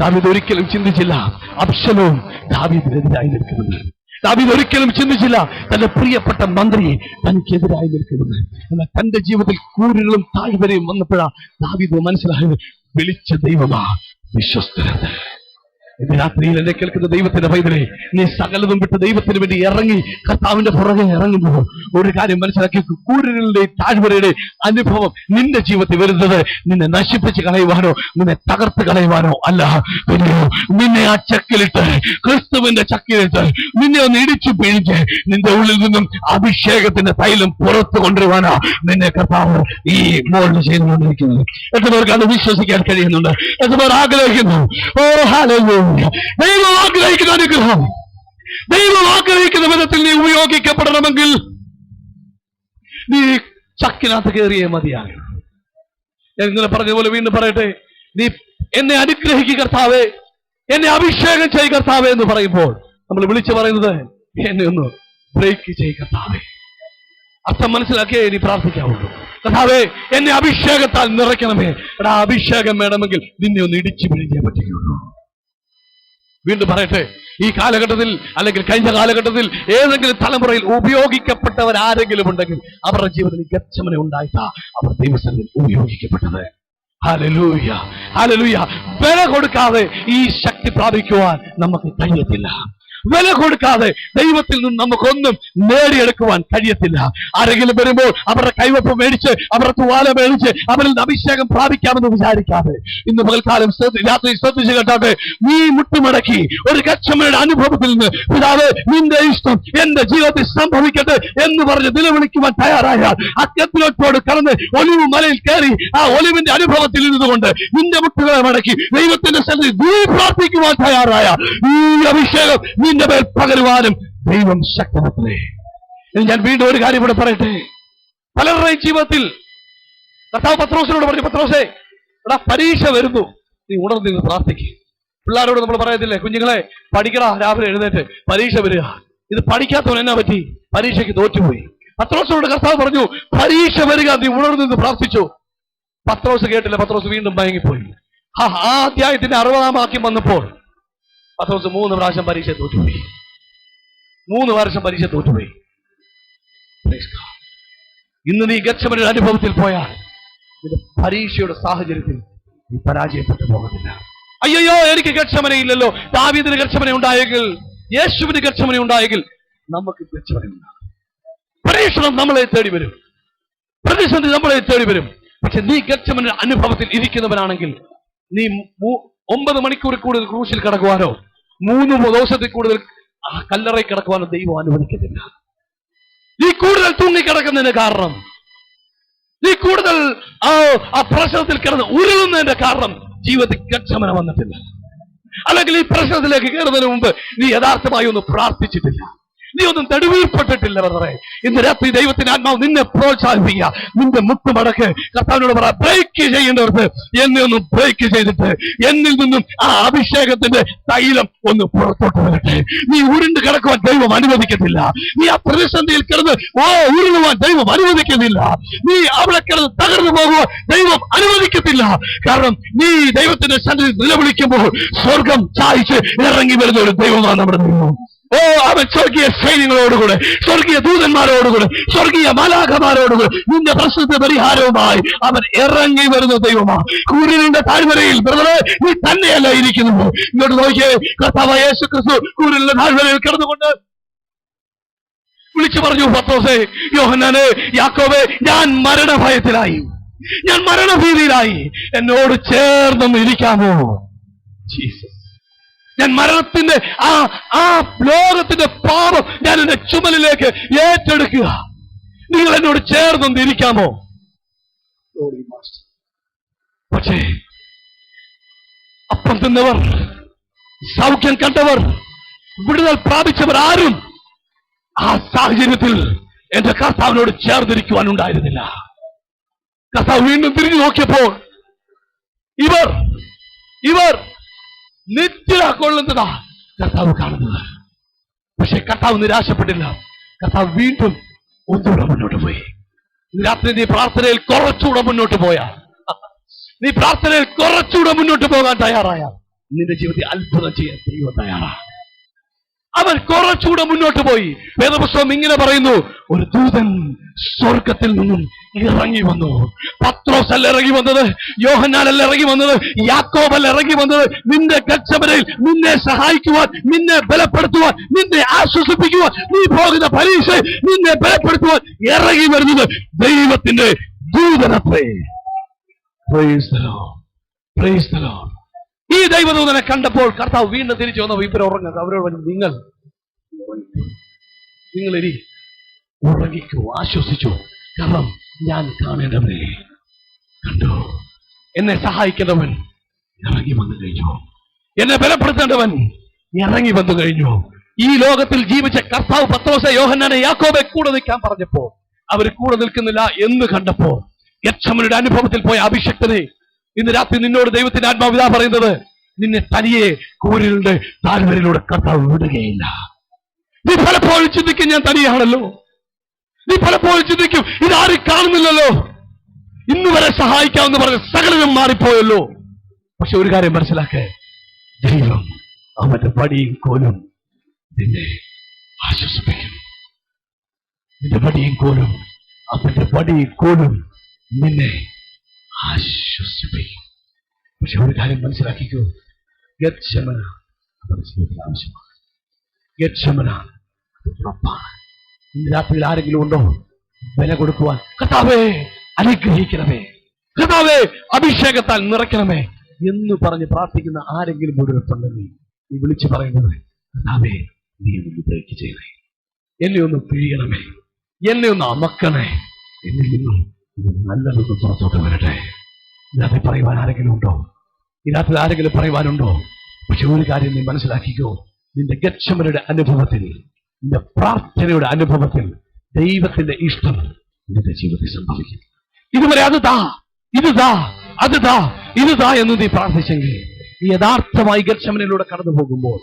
ദാവീദ് ഒരിക്കലും ചിന്തിച്ചില്ല അബ്ശലോം ദാവീദിനെതിരായി നിൽക്കുമെന്ന്. ദാവീദ് ഒരിക്കലും ചിന്തിച്ചില്ല തന്റെ പ്രിയപ്പെട്ട മന്ത്രി തനിക്കെതിരായി നിൽക്കുമെന്ന്. എന്നാൽ തന്റെ ജീവിതത്തിൽ കൂരുകളും താഴ്വരയും വന്നപ്പോഴാണ് ദാവീദ് മനസ്സിലായത്, വിളിച്ച ദൈവമാ വിശ്വസ്തരത്. ഇന്ന് രാത്രിയിൽ എന്നെ കേൾക്കുന്ന ദൈവത്തിന്റെ പൈതലേ, നീ സകലതും വിട്ട് ദൈവത്തിന് വേണ്ടി ഇറങ്ങി കർത്താവിന്റെ പുറകെ ഇറങ്ങുമ്പോൾ ഒരു കാര്യം മനസ്സിലാക്കി, കൂരുകളുടെ താഴ്വരയുടെ അനുഭവം നിന്റെ ജീവിതത്തിൽ വരുന്നത് നിന്നെ നശിപ്പിച്ച് കളയുവാനോ നിന്നെ തകർത്ത് കളയുവാനോ അല്ല. പിന്നെയോ നിന്നെ ആ ചക്കിലിട്ട്, ക്രിസ്തുവിന്റെ ചക്കിലിട്ട് നിന്നെ ഒന്ന് ഇടിച്ചു പിഴിഞ്ഞ് നിന്റെ ഉള്ളിൽ നിന്നും അഭിഷേകത്തിന്റെ തൈലം പുറത്തു കൊണ്ടുവരുവാനോ നിന്നെ കർത്താവ് ഈ മോൾഡ് ചെയ്തുകൊണ്ടിരിക്കുന്നത്. എത്ര പേർക്ക് അത് വിശ്വസിക്കാൻ കഴിയുന്നുണ്ട്? എത്ര പേർ ആഗ്രഹിക്കുന്നു? ഓ ഹല്ലേലൂയ. ദൈവം ആഗ്രഹിക്കുന്ന അനുഗ്രഹം, ദൈവം ആഗ്രഹിക്കുന്ന വിധത്തിൽ നീ ഉപയോഗിക്കപ്പെടണമെങ്കിൽ നീ ചക്കിനകത്ത് കയറിയേ മതിയാകും. ഞാൻ ഇന്നലെ പറഞ്ഞതുപോലെ വീണ്ടും പറയട്ടെ, നീ എന്നെ അനുഗ്രഹിക്കുക കർത്താവേ, എന്നെ അഭിഷേകം ചെയ്യുക കർത്താവേ എന്ന് പറയുമ്പോൾ നമ്മൾ വിളിച്ചു പറയുന്നത്, എന്നെ ഒന്ന് ബ്രേക്ക് ചെയ്യുക കർത്താവേ. അർത്ഥം മനസ്സിലാക്കിയേ നീ പ്രാർത്ഥിക്കാവുള്ളൂ. കർത്താവേ എന്നെ അഭിഷേകത്താൽ നിറയ്ക്കണമേ. എടാ, അഭിഷേകം വേണമെങ്കിൽ നിന്നെ ഒന്ന് ഇടിച്ചു പിഴിഞ്ഞേ പറ്റുകയുള്ളൂ. വീണ്ടും പറയട്ടെ, ഈ കാലഘട്ടത്തിൽ അല്ലെങ്കിൽ കഴിഞ്ഞ കാലഘട്ടത്തിൽ ഏതെങ്കിലും തലമുറയിൽ ഉപയോഗിക്കപ്പെട്ടവരാരെങ്കിലും ഉണ്ടെങ്കിൽ അവരുടെ ജീവിതത്തിൽ ഗത്സമന ഉണ്ടായിട്ടാ അവർ ദൈവസന്നിധിയിൽ ഉപയോഗിക്കപ്പെട്ടത്. Hallelujah, hallelujah. വില കൊടുക്കാതെ ഈ ശക്തി പ്രാപിക്കുവാൻ നമുക്ക് കഴിയത്തില്ല. വില കൊടുക്കാതെ ദൈവത്തിൽ നിന്ന് നമുക്കൊന്നും നേടിയെടുക്കുവാൻ കഴിയത്തില്ല. ആരെങ്കിലും വരുമ്പോൾ അവരുടെ കൈവപ്പ് മേടിച്ച്, അവരുടെ തുവാല മേടിച്ച് അവരിൽ നിന്ന് അഭിഷേകം പ്രാപിക്കാമെന്ന് വിചാരിക്കാതെ ഇന്ന് പകൽക്കാലം രാത്രി ശ്രദ്ധിച്ചു കേട്ടാട്ടെ, നീ മുട്ടുമടക്കി ഒരു ഗത്സമനയുടെ അനുഭവത്തിൽ നിന്ന്, പിതാവേ നിന്റെ ഇഷ്ടം എന്റെ ജീവിതത്തിൽ സംഭവിക്കട്ടെ എന്ന് പറഞ്ഞ് നിലവിളിക്കുവാൻ തയ്യാറായാൽ, അത്യത്തിലോട്ടോട് കടന്ന് ഒലിവ് മലയിൽ കയറി ആ ഒലിവിന്റെ അനുഭവത്തിൽ ഇരുന്നുകൊണ്ട് നിന്റെ മുട്ടുകളെ മടക്കി ദൈവത്തിന്റെ സന്നിധിയിൽ നീ പ്രാർത്ഥിക്കുവാൻ തയ്യാറായ ഈ അഭിഷേകം നിന്റെ മേൽ പകരുവാനും ദൈവം ശക്തനത്രേ. ഞാൻ വീണ്ടും ഒരു കാര്യം കൂടെ പറയട്ടെ. പലരുടെയും ജീവിതത്തിൽ കർത്താവ് പത്രോസിനോട് പറഞ്ഞു, പത്രോസേ എടാ പരീക്ഷ വരുന്നു, നീ ഉണർന്ന് നിന്ന് പ്രാർത്ഥിക്കുക. പിള്ളേരോട് നമ്മൾ പറയത്തില്ലേ, കുഞ്ഞുങ്ങളെ പഠിക്കടാ, രാവിലെ എഴുന്നേറ്റ് പരീക്ഷ വരിക. ഇത് പഠിക്കാത്തവൻ എന്നാ പറ്റി? പരീക്ഷയ്ക്ക് തോറ്റുപോയി. പത്രോസിനോട് കർത്താവ് പറഞ്ഞു, പരീക്ഷ വരിക, നീ ഉണർന്ന് നിന്ന് പ്രാർത്ഥിച്ചു. പത്രോസ് കേട്ടില്ല, പത്രോസ് വീണ്ടും മയങ്ങിപ്പോയി. ആ അധ്യായത്തിന്റെ 60-ാം വാക്യം വന്നപ്പോൾ പത്രോസ് 3 പ്രാവശ്യം പരീക്ഷ തോറ്റുപോയി. 3 വർഷം പരീക്ഷ തോറ്റുപോയി. ഇന്ന് നീ ഗത്സമനയുടെ അനുഭവത്തിൽ പോയാൽ നിന്റെ പരീക്ഷയുടെ സാഹചര്യത്തിൽ നീ പരാജയപ്പെട്ടു പോകുന്നില്ല. അയ്യോ എനിക്ക് ഗത്സമനയില്ലല്ലോ. ദാവീദിന് ഗത്സമന ഉണ്ടായെങ്കിൽ, യേശുവിന് ഗത്സമന ഉണ്ടായെങ്കിൽ നമുക്ക് ഗത്സമന ഉണ്ടാകും. പരീക്ഷണം നമ്മളെ തേടി വരും, പ്രതിസന്ധി നമ്മളെ തേടി വരും. പക്ഷെ നീ ഗത്സമനയുടെ അനുഭവത്തിൽ ഇരിക്കുന്നവനാണെങ്കിൽ നീ 9 മണിക്കൂർ കൂടുതൽ ക്രൂശിൽ കിടക്കുവാനോ 3 ദിവസത്തിൽ കൂടുതൽ കല്ലറയിൽ കിടക്കുവാനോ ദൈവം അനുവദിക്കുന്നില്ല. നീ കൂടുതൽ തൂങ്ങിക്കിടക്കുന്നതിന് കാരണം, നീ കൂടുതൽ ആ പ്രശ്നത്തിൽ കിടന്ന് ഉരുളുന്നതിന്റെ കാരണം ജീവിതത്തിൽ ഗത്സമന വന്നിട്ടില്ല. അല്ലെങ്കിൽ ഈ പ്രശ്നത്തിലേക്ക് കയറുന്നതിന് മുമ്പ് നീ യഥാർത്ഥമായി ഒന്ന് പ്രാർത്ഥിച്ചിട്ടില്ല, നീ ഒന്നും നെടുവീർപ്പെട്ടിട്ടില്ല. ബ്രദറെ, ഇന്ന് രാത്രി ദൈവത്തിന്റെ ആത്മാവ് നിന്നെ പ്രോത്സാഹിപ്പിക്കുക. നിന്റെ മുട്ടുമടക്ക് കർത്താവിനോട് പറ, ബ്രേക്ക് ചെയ്യേണ്ടവർക്ക് എന്നെ ഒന്ന് ബ്രേക്ക് ചെയ്തിട്ട് എന്നിൽ നിന്നും ആ അഭിഷേകത്തിന്റെ തൈലം ഒന്ന് പുറത്തോട്ട് വരട്ടെ. നീ ഉരുണ്ട് കിടക്കുവാൻ ദൈവം അനുവദിക്കത്തില്ല. നീ ആ പ്രതിസന്ധിയിൽ കിടന്ന് ഉരുളുവാൻ ദൈവം അനുവദിക്കുന്നില്ല. നീ അവിടെ കിടന്ന് തകർന്നു പോകുവാൻ ദൈവം അനുവദിക്കത്തില്ല. കാരണം നീ ദൈവത്തിന്റെ സന്നിധി നിലവിളിക്കുമ്പോൾ സ്വർഗം ചായ്ച്ച് ഇറങ്ങി വരുന്ന ഒരു ദൈവമാണ് നമ്മുടെ ദൈവം. അവൻ സ്വർഗീയ സൈന്യങ്ങളോടുകൂടെ, സ്വർഗീയ ദൂതന്മാരോടുകൂടെ, സ്വർഗീയ മാലാഖമാരോടുകൂടെ നിന്റെ പ്രശ്നത്തെ പരിഹാരവുമായി അവൻ ഇറങ്ങി വരുന്ന ദൈവമാണ്. കൂരിലിന്റെ താഴ്വരയിൽ ബ്രദറെ നീ തന്നെയല്ല ഇരിക്കുന്നത്. ഇങ്ങോട്ട് നോക്കിയേ, കർത്താവായ യേശു ക്രിസ്തു കൂരിലിന്റെ താഴ്വരയിൽ കിടന്നുകൊണ്ട് വിളിച്ചു പറഞ്ഞു, പത്രോസേ, യോഹന്നാനെ, യാക്കോബേ, ഞാൻ മരണഭയത്തിലായി, ഞാൻ മരണഭീതിയിലായി, എന്നോട് ചേർന്നൊന്ന് ഇരിക്കാമോ? ജീസസ്, ഞാൻ മരണത്തിന്റെ ആ ലോകത്തിന്റെ പാപം ഞാൻ എന്റെ ചുമലിലേക്ക് ഏറ്റെടുക്കുക. നിങ്ങൾ എന്നോട് ചേർന്നൊന്നിരിക്കാമോ? പക്ഷേ അപ്പം തിന്നവർ, സൗഖ്യം കണ്ടവർ, വിടുതൽ പ്രാപിച്ചവർ ആരും ആ സാഹചര്യത്തിൽ എന്റെ കർത്താവിനോട് ചേർന്നിരിക്കുവാനുണ്ടായിരുന്നില്ല. കർത്താവ് വീണ്ടും തിരിഞ്ഞു നോക്കിയപ്പോൾ ഇവർ നിത്യത കൊള്ളുന്നതാ കർത്താവ് കാണുന്നത്. പക്ഷെ കർത്താവ് നിരാശപ്പെട്ടില്ല. കർത്താവ് വീണ്ടും ഒന്നുകൂടെ മുന്നോട്ട് പോയി. രാത്രി നീ പ്രാർത്ഥനയിൽ കുറച്ചുകൂടെ മുന്നോട്ട് പോയാൽ, നീ പ്രാർത്ഥനയിൽ കുറച്ചുകൂടെ മുന്നോട്ട് പോകാൻ തയ്യാറായാൽ നിന്റെ ജീവിതത്തിൽ അത്ഭുതം ചെയ്യാൻ ദൈവം തയ്യാറാണ്. അവൻ കുറച്ചുകൂടെ മുന്നോട്ട് പോയി. വേദപുസ്തകം ഇങ്ങനെ പറയുന്നു, ഒരു ദൂതൻ സ്വർഗത്തിൽ നിന്നും ഇറങ്ങി വന്നു. പത്രോസല്ല ഇറങ്ങി വന്നത്, യോഹന്നാനല്ല ഇറങ്ങി വന്നത്, യാക്കോബല്ല ഇറങ്ങി വന്നത്. നിന്റെ ഗത്സമനയിൽ നിന്നെ സഹായിക്കുവാൻ, നിന്നെ ബലപ്പെടുത്തുവാൻ, നിന്നെ ആശ്വസിപ്പിക്കുവാൻ, നീ പോകുന്ന പരീക്ഷ നിന്നെ ബലപ്പെടുത്തുവാൻ ഇറങ്ങി വരുന്നത് ദൈവത്തിന്റെ ദൂതനത്രേ. Praise the Lord. Praise the Lord. ഈ ദൈവദൂതനെ കണ്ടപ്പോൾ കർത്താവ് വീണ്ടും തിരിച്ചു വന്നപ്പോൾ ഇവർ ഉറങ്ങുന്നത്. അവരോട് പറഞ്ഞു, നിങ്ങൾ ഇനി ഉറങ്ങിക്കൂ, ആശ്വസിച്ചു. കാരണം ഞാൻ കാണേണ്ടവനെ കണ്ടു. എന്നെ സഹായിക്കേണ്ടവൻ ഇറങ്ങി വന്നു കഴിഞ്ഞു. എന്നെ ബലപ്പെടുത്തേണ്ടവൻ ഇറങ്ങി വന്നു കഴിഞ്ഞു. ഈ ലോകത്തിൽ ജീവിച്ച കർത്താവ് പത്രോസെ, യോഹന്നാനെ, യാക്കോബെ കൂടെ നിൽക്കാൻ പറഞ്ഞപ്പോ അവർ കൂടെ നിൽക്കുന്നില്ല എന്ന് കണ്ടപ്പോ ഗെത്സമനയുടെ അനുഭവത്തിൽ പോയ അഭിഷക്തനെ, ഇന്ന് രാത്രി നിന്നോട് ദൈവത്തിന്റെ ആത്മാവിതാ പറയുന്നത്, നിന്നെ തനിയെ കൂരിലുണ്ട് താഴ്വരയിലൂടെ കർത്താവ് വിടുകയില്ല. നീ പലപ്പോഴും ചിന്തിക്കും, ഞാൻ തനിയാണല്ലോ. നീ പലപ്പോഴും ചിന്തിക്കും, ഇതാരും കാണുന്നില്ലല്ലോ, ഇന്ന് വരെ സഹായിക്കാമെന്ന് പറഞ്ഞ സകലരും മാറിപ്പോയല്ലോ. പക്ഷെ ഒരു കാര്യം മനസ്സിലാക്കേ, ദൈവം അവന്റെ വടിയും കോലും നിന്നെ ആശ്വസിപ്പിക്കും. നിന്റെ വടിയും കോലും, അവന്റെ വടിയും കോലും നിന്നെ ആശ്വസിപ്പിക്കും. പക്ഷെ ഒരു കാര്യം മനസ്സിലാക്കിക്കോ, ഗത്സമന നമ്മുടെ ജീവിതത്തിൽ ആവശ്യമാണ്. ഗത്സമന ഉറപ്പാണ്. ഇന്ന് രാത്രിയിൽ ആരെങ്കിലും ഉണ്ടോ വില കൊടുക്കുവാൻ? കർത്താവേ അനുഗ്രഹിക്കണമേ, കർത്താവേ അഭിഷേകത്താൽ നിറയ്ക്കണമേ എന്ന് പറഞ്ഞ് പ്രാർത്ഥിക്കുന്ന ആരെങ്കിലും മുഴുവനുണ്ടെങ്കിൽ നീ വിളിച്ചു പറയുന്നത്, കർത്താവേ നീ ഒന്ന് ബ്രേക്ക് ചെയ്യണേ, എന്നെ ഒന്ന് പിഴിയണമേ, എന്നെ ഒന്ന് അമക്കണേ, എന്നിൽ നിന്നും നല്ലതൊന്ന് പുറത്തോട്ട് വരട്ടെ. ഇതിനകത്ത് പറയുവാൻ ആരെങ്കിലും ഉണ്ടോ? ഇതിനകത്ത് ആരെങ്കിലും പറയുവാനുണ്ടോ? പക്ഷെ ഒരു കാര്യം നീ മനസ്സിലാക്കിക്കോ, നിന്റെ ഗത്സമനയുടെ അനുഭവത്തിൽ, നിന്റെ പ്രാർത്ഥനയുടെ അനുഭവത്തിൽ ദൈവത്തിന്റെ ഇഷ്ടം നിന്റെ ജീവിതത്തിൽ സംഭവിക്കും. ഇതുവരെ അത് താ, ഇത് താ, അത് താ, ഇത് താ എന്ന് നീ പ്രാർത്ഥിച്ചെങ്കിൽ നീ യഥാർത്ഥമായി ഗത്സമനയിലൂടെ കടന്നു പോകുമ്പോൾ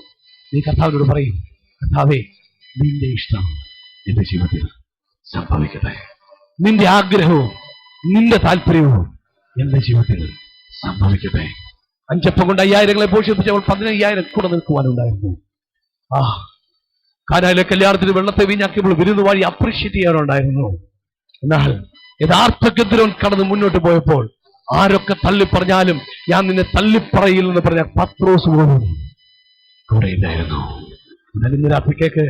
നീ കർത്താവിനോട് പറയും, കർത്താവേ നിന്റെ ഇഷ്ടം നിന്റെ ജീവിതത്തിൽ സംഭവിക്കട്ടെ. നിന്റെ ആഗ്രഹവും നിന്റെ താല്പര്യവും എന്റെ ജീവിതത്തിൽ സംഭവിക്കട്ടെ. 5 അപ്പം കൊണ്ട് 5000 പോഷിപ്പിച്ചവൾ 15,000 കൂടെ നിൽക്കുവാനുണ്ടായിരുന്നു. കാനായിലെ കല്യാണത്തിന് വെള്ളത്തെ വീഞ്ഞാക്കിയപ്പോൾ വിരുന്ന് വഴി അപ്രീഷിയേറ്റ് ചെയ്യാനുണ്ടായിരുന്നു. എന്നാൽ യഥാർത്ഥ ഗദ്രോൻ കടന്ന് മുന്നോട്ട് പോയപ്പോൾ ആരൊക്കെ തള്ളിപ്പറഞ്ഞാലും ഞാൻ നിന്നെ തള്ളിപ്പറയില്ലെന്ന് പറഞ്ഞ പത്രോസ് പോലും കൂടെ ഇല്ലായിരുന്നു. എന്നാൽ ഇന്ന് രാത്രി കേക്ക്,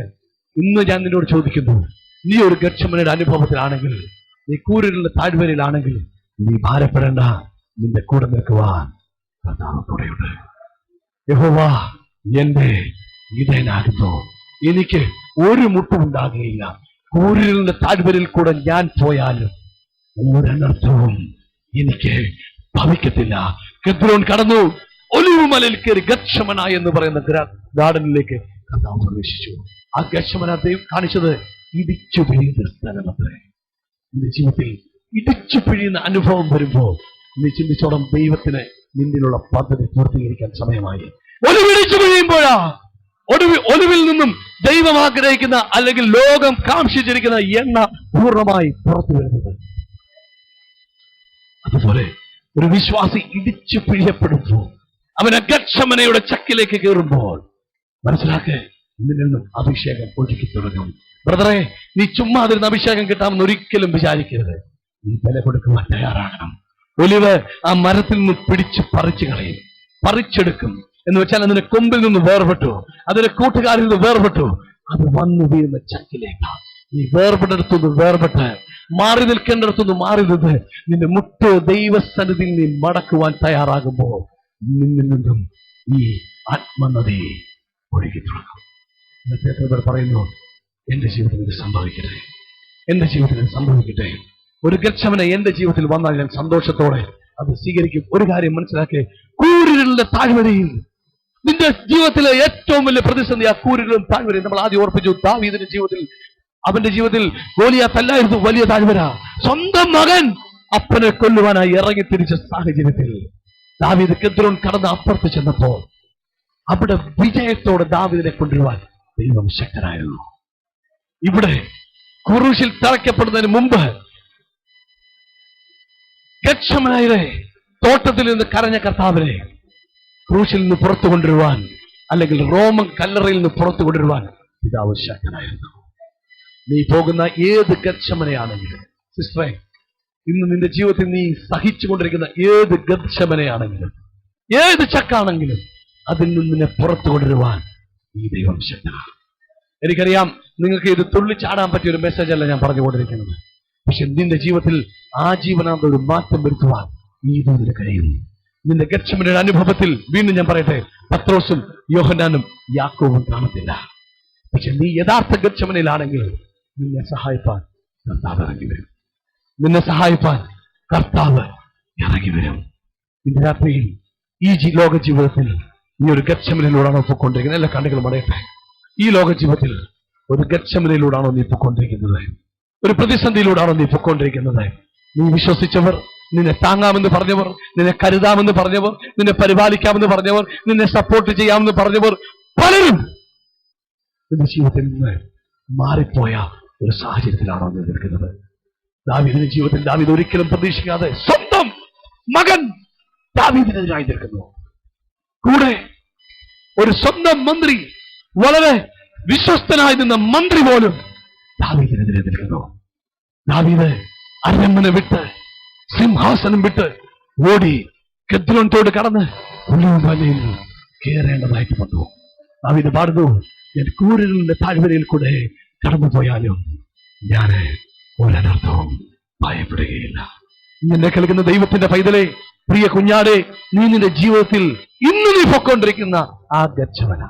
ഇന്ന് ഞാൻ നിന്നോട് ചോദിക്കുന്നു, നീ ഒരു ഗത്സമനയുടെ അനുഭവത്തിലാണെങ്കിൽ, നീ കൂരിലുള്ള താഴ്വരയിലാണെങ്കിൽ നീ ഭാരപ്പെടേണ്ട. നിന്റെ കൂടെ നിൽക്കുവാൻ കർത്താവ് കൂടെയുണ്ട്. യഹോവ എന്റെ ഇടയനാകുന്നു, എനിക്ക് ഒരു മുട്ടും ഉണ്ടാകുകയില്ല. കൂരിലിന്റെ താഴ്വരയിൽ കൂടെ ഞാൻ പോയാലും ഒരനർത്ഥവും എനിക്ക് ഭവിക്കത്തില്ല. ഗദ്രോൻ കടന്നു, ഒലിവ് മലയിൽ കയറി ഗത്സമന എന്ന് പറയുന്ന ഗാർഡനിലേക്ക് കർത്താവ് പ്രവേശിച്ചു. ആ ഗത്സമന ദൈവം കാണിച്ചത് ഇടിച്ചു പിഴിയുന്ന സ്ഥലമത്രേ. നിന്റെ ജീവിതത്തിൽ ഇടിച്ചു പിഴിയുന്ന അനുഭവം വരുമ്പോൾ നീ ചിന്തിച്ചോളം ദൈവത്തിന് നിന്നിലുള്ള പദ്ധതി പൂർത്തീകരിക്കാൻ സമയമായി. ഒലിവിടിച്ചു പിഴിയുമ്പോഴാ ഒലിവിൽ നിന്നും ദൈവം ആഗ്രഹിക്കുന്ന അല്ലെങ്കിൽ ലോകം കാംക്ഷിച്ചിരിക്കുന്ന എണ്ണ പൂർണ്ണമായി പുറത്തു വരുന്നത്. അതുപോലെ ഒരു വിശ്വാസി ഇടിച്ചു പിഴിയപ്പെടുമ്പോൾ, അവൻ ഗത്സമനയുടെ ചക്കിലേക്ക് കയറുമ്പോൾ മനസ്സിലാക്കേ, ഇതിൽ നിന്നും അഭിഷേകം ഒഴുകി തുടങ്ങും. ബ്രദറെ, നീ ചുമ്മാ അതിരുന്ന് അഭിഷേകം കിട്ടാമെന്ന് ഒരിക്കലും വിചാരിക്കരുത്. നീ വില കൊടുക്കുവാൻ തയ്യാറാകണം. ഒലിവ് ആ മരത്തിൽ നിന്ന് പിടിച്ച് പറിച്ചു കളയും, പറിച്ചെടുക്കും. എന്ന് വെച്ചാൽ അതിന്റെ കൊമ്പിൽ നിന്ന് വേർപെട്ടു, അതിന്റെ കൂട്ടുകാരിൽ നിന്ന് വേർപെട്ടു, അത് വന്നു വീഴുന്ന ചക്കിലേക്ക് നീ വേർപെടുത്തുനിന്ന് വേർപെട്ട്, മാറി നിൽക്കേണ്ടിടത്തുനിന്ന് മാറി നിന്ന് നിന്റെ മുട്ട് ദൈവസന്നിധിയിൽ നീ മടക്കുവാൻ തയ്യാറാകുമ്പോൾ നിന്നിൽ നിന്നും ഈ ആത്മനദി ഒഴുകി തുടങ്ങും. ഇന്നത്തെ പറയുന്നു, എന്റെ ജീവിതത്തിൽ ഇത് സംഭവിക്കട്ടെ, എന്റെ ജീവിതത്തിൽ സംഭവിക്കട്ടെ. ഒരു ഗത്ശമന എന്റെ ജീവിതത്തിൽ വന്നാൽ ഞാൻ സന്തോഷത്തോടെ അത് സ്വീകരിക്കും. ഒരു കാര്യം മനസ്സിലാക്കി, കൂരിരുളിന്റെ താഴ്വരയിൽ നിന്റെ ജീവിതത്തിലെ ഏറ്റവും വലിയ പ്രതിസന്ധി ആ കൂരിരുളും താഴ്വരയും. നമ്മൾ ആദ്യം ഓർപ്പിച്ചു, ദാവീദിന്റെ ജീവിതത്തിൽ, അവന്റെ ജീവിതത്തിൽ ഗോലിയാത്തല്ലായിരുന്നു വലിയ താഴ്വര. സ്വന്തം മകൻ അപ്പനെ കൊല്ലുവാനായി ഇറങ്ങി തിരിച്ച സാഹചര്യത്തിൽ ദാവീദ് കെദ്രോൻ കടന്ന് അപ്പുറത്ത് ചെന്നപ്പോൾ അവിടെ വിജയത്തോടെ ദാവീദിനെ കൊണ്ടുവരുവാൻ ദൈവം ശക്തനായിരുന്നു. ഇവിടെ ക്രൂശിൽ തറയ്ക്കപ്പെടുന്നതിന് മുമ്പ് ഗത്ശമനയിലെ തോട്ടത്തിൽ നിന്ന് കരഞ്ഞ കർത്താവിനെ ക്രൂശിൽ നിന്ന് പുറത്തു കൊണ്ടുവരുവാൻ, അല്ലെങ്കിൽ റോമൻ കല്ലറയിൽ നിന്ന് പുറത്തു കൊണ്ടുവരുവാൻ പിതാവ് ശക്തനായിരുന്നു. നീ പോകുന്ന ഏത് ഗത്ശമനയാണെങ്കിലും, സിസ്റ്ററെ, ഇന്ന് നിന്റെ ജീവിതത്തിൽ നീ സഹിച്ചുകൊണ്ടിരിക്കുന്ന ഏത് ഗത്ശമനയാണെങ്കിലും, ഏത് ചക്കാണെങ്കിലും, അതിൽ നിന്ന് നിന്നെ പുറത്തു കൊണ്ടുവരുവാൻ ഈ ദൈവം ശക്തനാണ്. എനിക്കറിയാം നിങ്ങൾക്ക് ഇത് തുള്ളിച്ചാടാൻ പറ്റിയ ഒരു മെസ്സേജ് അല്ല ഞാൻ പറഞ്ഞുകൊണ്ടിരിക്കുന്നത്. പക്ഷെ നിന്റെ ജീവിതത്തിൽ ആ ജീവനാന്ത ഒരു മാറ്റം വരുത്തുവാൻ ഈ ദൂതിന് കഴിയും. നിന്റെ ഗത്ശമനയുടെ അനുഭവത്തിൽ വീണ്ടും ഞാൻ പറയട്ടെ, പത്രോസും യോഹന്നാനും യാക്കോബും കാണത്തില്ല. പക്ഷെ നീ യഥാർത്ഥ ഗത്ശമനയിലാണെങ്കിൽ നിന്നെ സഹായിപ്പാൻ കർത്താവ് ഇറങ്ങി വരും. നിന്നെ സഹായിപ്പാൻ കർത്താവ് ഇറങ്ങി വരും. ഇന്ന് രാത്രിയിൽ ഈ ലോക ജീവിതത്തിൽ നീ ഒരു ഗത്ശമനയിലൂടാണോ പൊക്കൊണ്ടിരിക്കുന്നത്? എല്ലാ കണ്ണുകളും അടയട്ടെ. ഈ ലോക ജീവിതത്തിൽ ഒരു ഗത്ശമനയിലൂടാണോ നീ പൊക്കൊണ്ടിരിക്കുന്നത്? ഒരു പ്രതിസന്ധിയിലൂടാണോ നീ പൊക്കൊണ്ടിരിക്കുന്നത്? നീ വിശ്വസിച്ചവർ, നിന്നെ താങ്ങാമെന്ന് പറഞ്ഞവർ, നിന്നെ കരുതാമെന്ന് പറഞ്ഞവർ, നിന്നെ പരിപാലിക്കാമെന്ന് പറഞ്ഞവർ, നിന്നെ സപ്പോർട്ട് ചെയ്യാമെന്ന് പറഞ്ഞവർ പലരും നിന്റെ ജീവിതത്തിൽ നിന്ന് മാറിപ്പോയ ഒരു സാഹചര്യത്തിലാണോ നീ നിൽക്കുന്നത്? ദാവീദിന്റെ ജീവിതത്തിൽ ദാവീദ് ഒരിക്കലും പ്രതീക്ഷിക്കാതെ സ്വന്തം മകൻ ദാവീദിനെതിരായി നിൽക്കുന്നു. കൂടെ ഒരു സ്വന്തം മന്ത്രി, വളരെ വിശ്വസ്തനായി നിന്ന മന്ത്രി പോലും ദാവീദിനെതിരെ നിൽക്കുന്നു. ദാവീദ് അരമന വിട്ട്, സിംഹാസനം വിട്ട് ഓടി കെദ്രോൻ തോട് കടന്ന് ഒലിവുമലയിൽ കയറേണ്ടതായിട്ട് വന്നു. ദാവീദ് പാടുന്നു, ഞാൻ കൂരിരുളിന്റെ താഴ്വരയിൽ കൂടെ കടന്നുപോയാലും ഞാൻ ഒരനർത്ഥവും ഭയപ്പെടുകയില്ല. നിന്നെ കേൾക്കുന്ന ദൈവത്തിന്റെ പൈതലേ, പ്രിയ കുഞ്ഞാടെ, നീ നിന്റെ ജീവിതത്തിൽ ഇന്ന് നീ പൊക്കൊണ്ടിരിക്കുന്ന ആ ഗത്ശമന,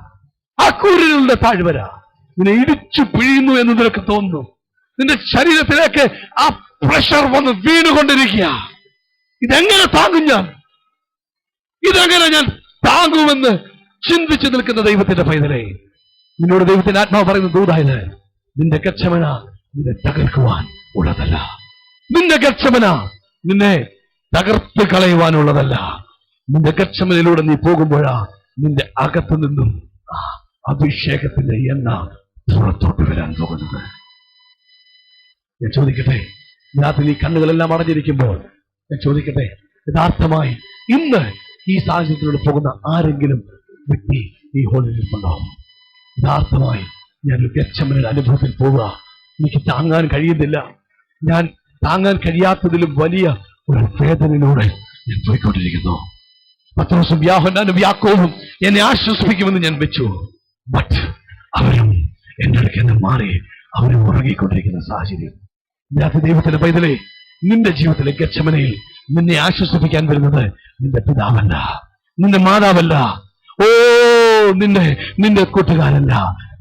ആ കൂരിരുളിന്റെ താഴ്വര നിന്നെ ഇടിച്ചു പിഴിയുന്നു എന്ന് നിനക്ക് തോന്നുന്നു. നിന്റെ ശരീരത്തിലേക്ക് ആ പ്രഷർ വന്ന് വീണുകൊണ്ടിരിക്കുക. ഇതെങ്ങനെ താങ്ങും ഞാൻ? ഇതെങ്ങനെ ഞാൻ താങ്ങുമെന്ന് ചിന്തിച്ചു നിൽക്കുന്ന ദൈവത്തിന്റെ പൈതലേ, നിന്നോട് ദൈവത്തിന്റെ ആത്മാവ് പറയുന്ന ദൂതായത്, നിന്റെ ഗത്ശമന നിന്നെ തകർക്കുവാൻ ഉള്ളതല്ല. നിന്റെ ഗത്ശമന നിന്നെ തകർത്ത് കളയുവാനുള്ളതല്ല. നിന്റെ ഗത്ശമനയിലൂടെ നീ പോകുമ്പോഴാ നിന്റെ അകത്തു നിന്നും അഭിഷേകത്തിന്റെ എണ്ണ പുറത്തോട്ട് വരാൻ പോകുന്നത്. ഞാൻ ചോദിക്കട്ടെ, രാത്രി ഈ കണ്ണുകളെല്ലാം അടഞ്ഞിരിക്കുമ്പോൾ ഞാൻ ചോദിക്കട്ടെ, യഥാർത്ഥമായി ഇന്ന് ഈ സാഹചര്യത്തിലൂടെ പോകുന്ന ആരെങ്കിലും വ്യക്തി ഈ ഹോളിൽ നിൽപ്പുണ്ടാവും? യഥാർത്ഥമായി ഞാനൊരു ഗത്ശമനയുടെ അനുഭവത്തിൽ പോവുക, എനിക്ക് താങ്ങാൻ കഴിയുന്നില്ല, ഞാൻ താങ്ങാൻ കഴിയാത്തതിലും വലിയ ഒരു വേദനയിലൂടെ ഞാൻ പോയിക്കൊണ്ടിരിക്കുന്നു. പത്രോസും യോഹന്നാനും യാക്കോബും എന്നെ ആശ്വസിപ്പിക്കുമെന്ന് ഞാൻ വെച്ചു. ബട്ട് അവരും എന്റെ അടുത്ത് നിന്ന് മാറി അവരും ഉറങ്ങിക്കൊണ്ടിരിക്കുന്ന സാഹചര്യം. ഇതിനകത്ത് ദൈവത്തിന്റെ പൈതലേ, നിന്റെ ജീവിതത്തിലെ ഗത്ശമനയിൽ നിന്നെ ആശ്വസിപ്പിക്കാൻ വരുന്നത് നിന്റെ പിതാവല്ല, നിന്റെ മാതാവല്ല, നിന്റെ കൂട്ടുകാരല്ല,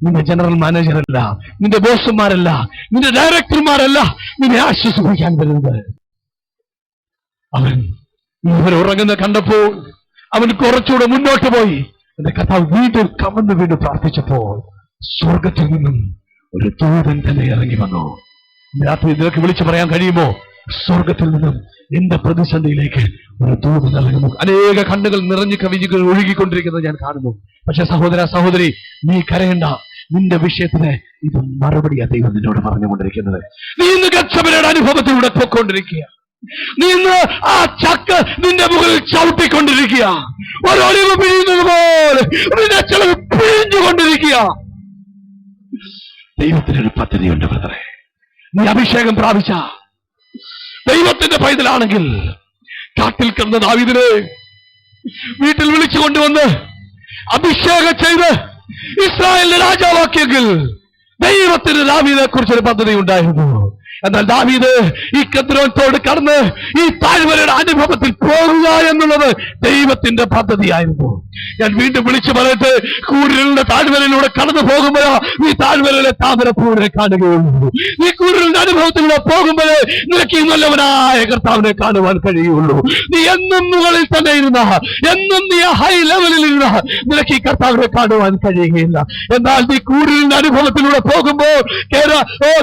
നിന്റെ ജനറൽ മാനേജറല്ല, നിന്റെ ബോസുമാരല്ല, നിന്റെ ഡയറക്ടർമാരല്ല. നിന്നെ ആശ്വസിപ്പിക്കാൻ വരുന്നത് അവൻ ഇവർ ഉറങ്ങുന്ന കണ്ടപ്പോൾ അവൻ കുറച്ചുകൂടെ മുന്നോട്ട് പോയി. എന്റെ കർത്താവ് വീണ്ടും കമന്ന് വീണ്ടും പ്രാർത്ഥിച്ചപ്പോൾ സ്വർഗത്തിൽ നിന്നും ഒരു ദൂതൻ തന്നെ ഇറങ്ങി വന്നു. രാത്രി നിനക്ക് വിളിച്ചു പറയാൻ കഴിയുമോ? സ്വർഗത്തിൽ നിന്നും എന്റെ പ്രതിസന്ധിയിലേക്ക് ഒരു ദൂതൻ ഇറങ്ങുന്നു. അനേക കണ്ണുകൾ നിറഞ്ഞു കവിഞ്ഞുകൾ ഒഴുകിക്കൊണ്ടിരിക്കുന്നത് ഞാൻ കാണുന്നു. പക്ഷെ സഹോദര സഹോദരി, നീ കരയണ്ട. നിന്റെ വിഷയത്തിന് ഇത് മറുപടിയാ ദൈവം നിന്നോട് പറഞ്ഞുകൊണ്ടിരിക്കുന്നത്. നീ ഇന്ന് ഗത്ശമനയുടെ അനുഭവത്തിലൂടെ പോയിക്കൊണ്ടിരിക്കുക. നീ ഇന്ന് ആ ചക്ക് നിന്റെ മുകളിൽ ചവിട്ടിക്കൊണ്ടിരിക്കുക. ഒരു ഒലിവ് പിഴിയുന്നത് പോലെ നിന്റെ ചിലവ് പിഴിഞ്ഞുകൊണ്ടിരിക്കുക. ദൈവത്തിനൊരു പദ്ധതിയുണ്ട് ബ്രദറെ. നീ അഭിഷേകം പ്രാപിച്ച ദൈവത്തിന്റെ പൈതലാണെങ്കിൽ, കാട്ടിൽ കിടന്ന ദാവീദിനെ വീട്ടിൽ വിളിച്ചു കൊണ്ടുവന്ന് അഭിഷേകം ചെയ്ത് ഇസ്രായേലിന്റെ രാജാവാക്കിയെങ്കിൽ ദൈവത്തിന് ദാവീദിനെ കുറിച്ചൊരു പദ്ധതി ഉണ്ടായിരുന്നു. എന്നാൽ ദാവീദ് ഈ കെദ്രോനോട് കടന്ന് ഈ താഴ്വരയുടെ അനുഭവത്തിൽ പോകുക എന്നുള്ളത് ദൈവത്തിന്റെ പദ്ധതിയായിരുന്നു. ഞാൻ വീണ്ടും വിളിച്ചു പറയട്ടെ, കൂരിരുളിന്റെ താഴ്വരയിലൂടെ കടന്നു പോകുമ്പോഴോ നീ താഴ്വരയിലെ താമരപ്പൂവിനെ കാണുകയുള്ളൂ. നീ കൂരിരുളിന്റെ അനുഭവത്തിലൂടെ പോകുമ്പോഴേ നിനക്ക് ഈ നല്ലവനായ കർത്താവിനെ കാണുവാൻ കഴിയുള്ളൂ. നീ എന്നും മുകളിൽ തന്നെ ഇരുന്ന, എന്നും നീ ഹൈ ലെവലിൽ ഇരുന്ന നിനക്ക് ഈ കർത്താവിനെ കാണുവാൻ കഴിയുകയില്ല. എന്നാൽ നീ കൂരിരുളിന്റെ അനുഭവത്തിലൂടെ പോകുമ്പോൾ,